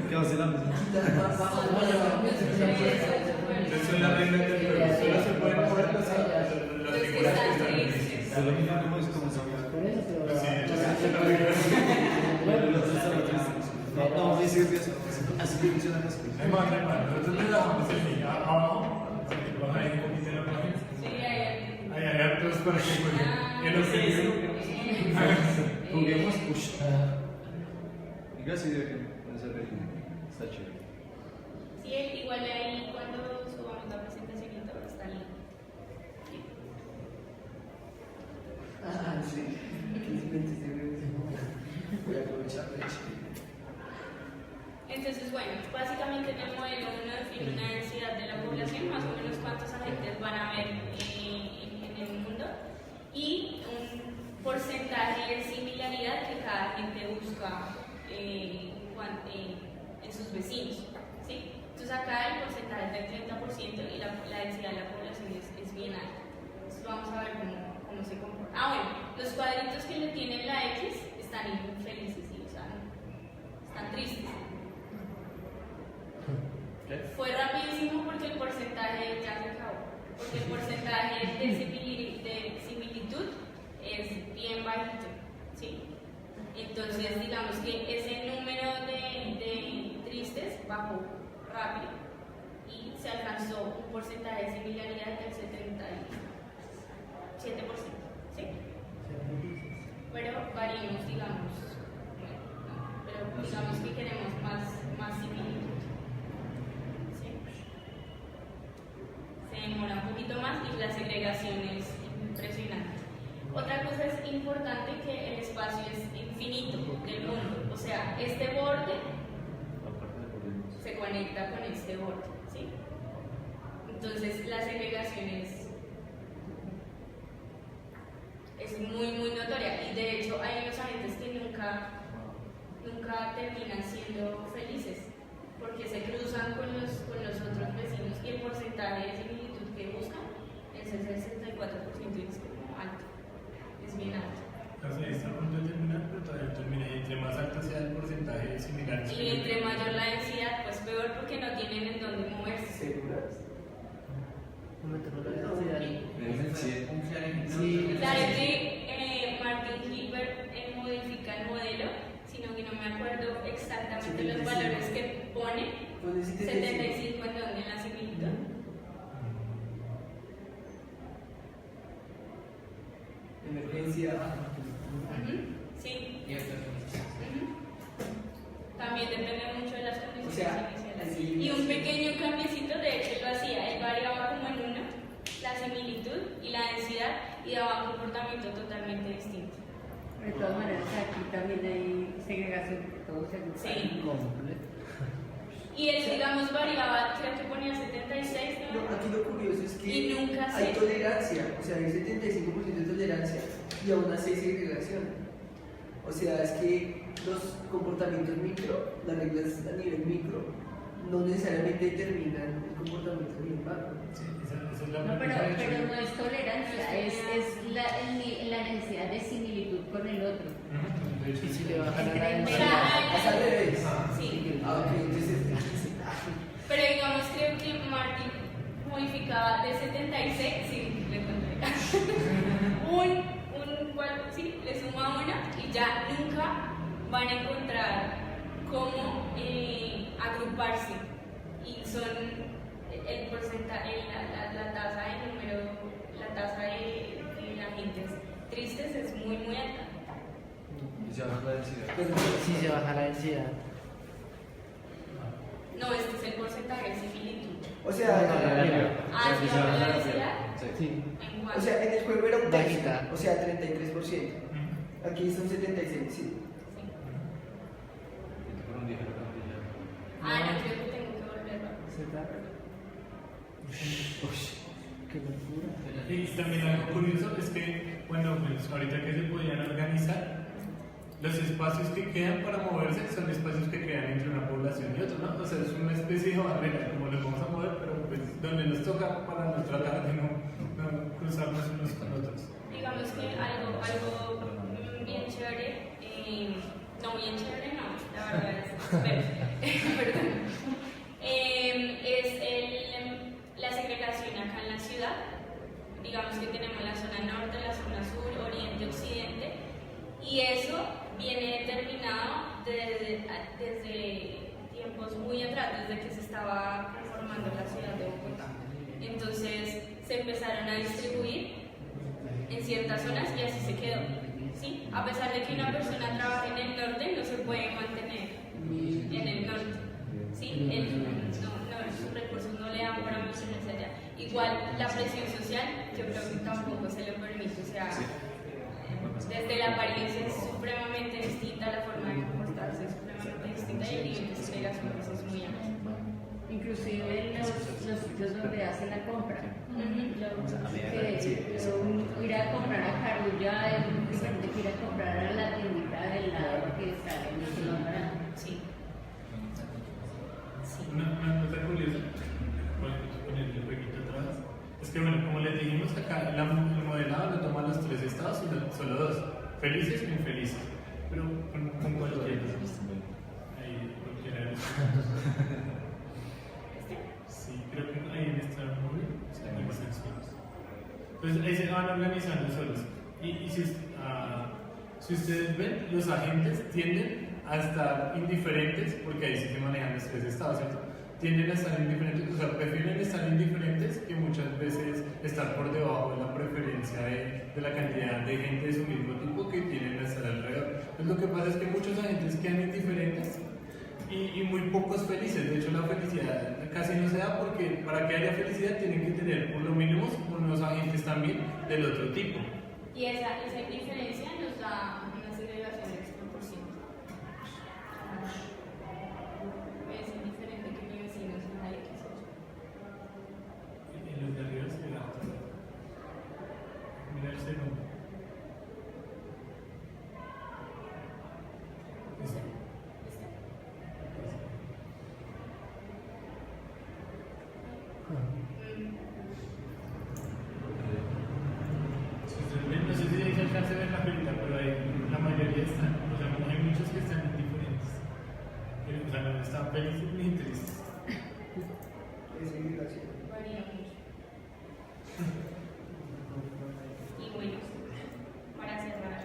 ¿Qué va a ser la misma? Esa es la regla del juego. Solo se pueden mover las figuras que están tristes. Es lo mismo como es como Por eso, pero... Sí, esa es la regla. No, sí, sí, sí, así funcionan las cosas. Además, nosotros le damos el link abajo. Baja ahí un poquito en la página. Sí, hay Hay hartos para que jueguen. El objetivo. Juguemos push. Diga si deberían ser está chévere. Sí, igual ahí cuando subamos la presentación y todo está el link. Ah, sí. Voy a aprovechar de hecho. Entonces, bueno, básicamente en el modelo uno define una densidad de la población, más o menos cuántos agentes van a haber en el mundo, y un porcentaje de similaridad que cada agente busca en sus vecinos. ¿Sí? Entonces acá el porcentaje es del 30% y la densidad de la población es bien alta. Entonces vamos a ver cómo se comporta. Ah, bueno, los cuadritos que le tienen la X están infelices, ¿sí? O sea, están tristes. Fue rapidísimo porque el porcentaje ya se acabó. Porque el porcentaje de similitud es bien bajito. ¿Sí? Entonces, digamos que ese número de tristes bajó rápido y se alcanzó un porcentaje de similaridad del 77%. ¿Sí? Pero variemos, digamos. Pero digamos que queremos más similitud. ¿Sí? Se demora un poquito más y la segregación es impresionante. Otra cosa es importante que el espacio es infinito del mundo, o sea, este borde se conecta con este borde, ¿sí? Entonces la segregación es muy notoria y de hecho hay unos agentes que nunca terminan siendo felices porque se cruzan con los otros vecinos y el porcentaje de similitud que buscan es el 64% y es como alto. Es bien alto. Entonces, está a punto de terminar, pero todavía no termina. Y entre más alto sea el porcentaje de similares. Y entre mayor la densidad, pues peor porque no tienen en dónde moverse. ¿Seguras? Sí. Claro que Martin Hilbert modifica el modelo, sino que no me acuerdo exactamente los valores que pone. 75 en donde en la similitud. Emergencia. Sí. También depende mucho de las condiciones O sea, iniciales. Y un pequeño cambiecito, de hecho, lo hacía. Él variaba como en una, la similitud y la densidad, y daba un comportamiento totalmente distinto. De todas maneras, aquí también hay segregación, todo se agrupa. Sí. Completo. Y él, digamos, variaba, creo que ponía 76, No, ¿no? aquí lo curioso es que Y nunca hay se- tolerancia, o sea, hay 75% de tolerancia y aún así hay segregación. O sea, es que los comportamientos micro, las reglas a nivel micro, no necesariamente determinan el comportamiento a nivel macro. Sí, esa es la No, premisa de pero hecho. no es tolerancia, es la necesidad de similitud con el otro. De hecho, Y si le bajan a la Pero, densidad. Es al revés. sí. Ah, ok, entonces. Pero digamos, creo que Martin modificaba de 76, sí, le conté. Sí, le suma una y ya nunca van a encontrar cómo agruparse. Y son el porcentaje, la tasa de número, la tasa de agentes tristes es muy alta. Y se baja la densidad. Sí, se baja la densidad. No, este es el porcentaje de similitud. O sea, Ah, sí, ¿vamos a la velocidad? Sí. ¿En cuál? o sea, en el juego era un tercio, Bajita. o sea, 33%. Aquí son 76, sí. Ah, no, creo que tengo que volverlo. Qué locura. Y también algo curioso es que, bueno, pues ahorita que se podían organizar, los espacios que quedan para moverse son espacios que quedan entre una población y otra, ¿no? O sea, es una especie de barrera, como nos vamos a mover, pero pues donde nos toca para no tratar de no cruzarnos unos con otros. Digamos que algo bien chévere, no bien chévere, no, la verdad es, perdón, la segregación acá en la ciudad. Digamos que tenemos la zona norte, la zona sur, oriente, occidente, y eso viene determinado desde tiempos muy atrás, desde que se estaba conformando la ciudad de Bogotá. Entonces se empezaron a distribuir en ciertas zonas y así se quedó. ¿Sí? A pesar de que una persona trabaje en el norte, no se puede mantener en el norte. ¿Sí? Sus recursos no le dan para mantenerse allá. Igual la presión social, yo creo que tampoco se le permite. O sea, desde la apariencia es supremamente distinta, la forma de comportarse es supremamente distinta y el nivel de segregación es muy amplio. Inclusive los sitios donde hacen la compra. Ir a comprar a Carulla es muy diferente que ir a comprar a la tiendita del lado que sale en el kilómetro. Sí. Una cosa curiosa, bueno, poner el jueguito atrás, es que bueno, como les dijimos acá, el modelado lo toman los tres estados y solo dos, felices o infelices, pero con cualquiera. Ahí, cualquiera de los sí, creo que ahí en esta móvil se organizan solos. Entonces ahí se van organizando solos. Y si ustedes ven, los agentes tienden a estar indiferentes, porque ahí sí se manejan los tres estados, ¿cierto? Tienden a estar indiferentes, o sea, prefieren estar indiferentes que muchas veces estar por debajo de la preferencia de la cantidad de gente de su mismo tipo que tienen a estar alrededor. Entonces lo que pasa es que muchos agentes quedan indiferentes y muy pocos felices. De hecho, la felicidad casi no se da porque para que haya felicidad tienen que tener por lo mínimo unos agentes también del otro tipo. Y esa indiferencia nos da una segregación del 100%. Es indiferente que mi vecino sea X. Y los de arriba se da. Mira el segundo. No sé si ahí se alcanza a ver la película, pero la mayoría están, o sea, hay muchos que están indiferentes. O sea, no están felices ni tristes. Es migración. Varía mucho. Y bueno, para cerrar.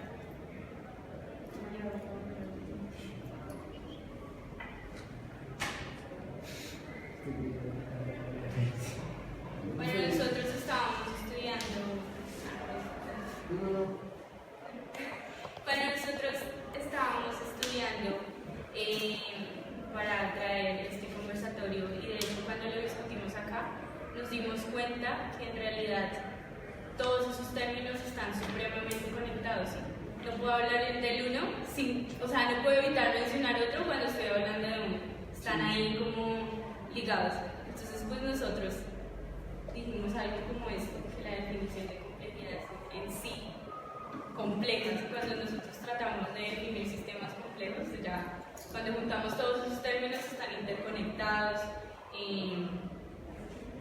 Bueno, nosotros estábamos estudiando. Bueno, nosotros estábamos estudiando para traer este conversatorio y de hecho cuando lo discutimos acá nos dimos cuenta que en realidad todos esos términos están supremamente conectados. ¿Sí? No puedo hablar del uno o sea, no puedo evitar mencionar otro cuando estoy hablando de uno. Están ahí como ligados. Entonces pues nosotros dijimos algo como esto, que la definición de complejidad en sí complejas. Cuando nosotros tratamos de definir sistemas complejos, ya cuando juntamos todos esos términos están interconectados.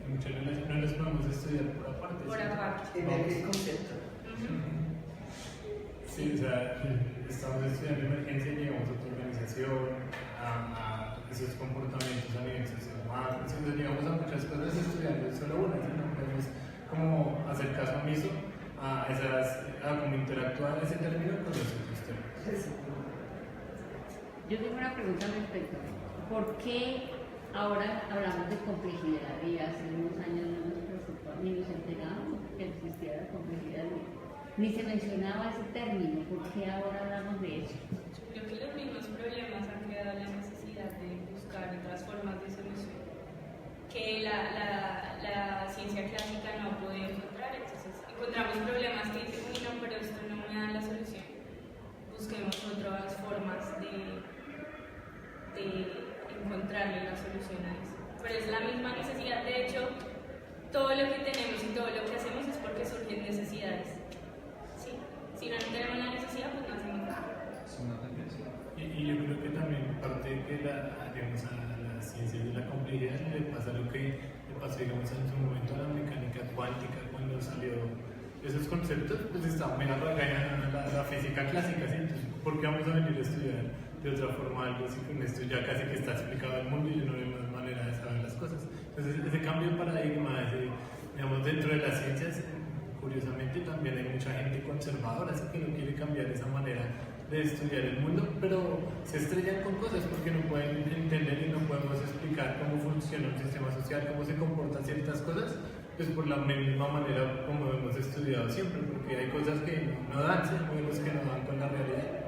Muchas veces no los podemos estudiar por aparte. Por aparte. En el concepto. Sí, o sea, estamos estudiando emergencia y llegamos a otra organización, a esos comportamientos a nivel social. Entonces llegamos a muchas cosas estudiando solo una, ¿sí? No podemos como hacer caso omiso a cómo interactuar ese término con los otros términos. Yo tengo una pregunta al respecto. ¿Por qué ahora hablamos de complejidad y hace unos años no nos preocupaba ni nos enterábamos que existía la complejidad? Ni se mencionaba ese término. ¿Por qué ahora hablamos de eso? Yo creo que los mismos problemas han creado la necesidad de buscar otras formas de solución que la ciencia clásica no ha podido encontrar. Entonces encontramos problemas que dicen, uy, no, pero esto no me da la solución. Busquemos otras formas de encontrarle la solución a eso. Pero es la misma necesidad. De hecho, todo lo que tenemos y todo lo que hacemos es porque surgen necesidades. ¿Sí? Si no tenemos la necesidad, pues no hacemos nada. Es una tendencia. Y yo creo que también parte de que digamos, a las ciencias de la complejidad le pasa lo que le pasó, digamos, en su momento a la mecánica cuántica cuando salió esos conceptos, pues estaban bien arraigados a la física clásica, ¿sí? Entonces, ¿por qué vamos a venir a estudiar de otra forma algo si con esto ya casi que está explicado el mundo y no hay más manera de saber las cosas? Entonces, ese cambio de paradigma, digamos, dentro de las ciencias, curiosamente también hay mucha gente conservadora, así que no quiere cambiar esa manera de estudiar el mundo, pero se estrellan con cosas porque no pueden entender y no podemos explicar cómo funciona un sistema social, cómo se comportan ciertas cosas, pues por la misma manera como hemos estudiado siempre, porque hay cosas que no dan, ¿sí? Modelos que no dan con la realidad.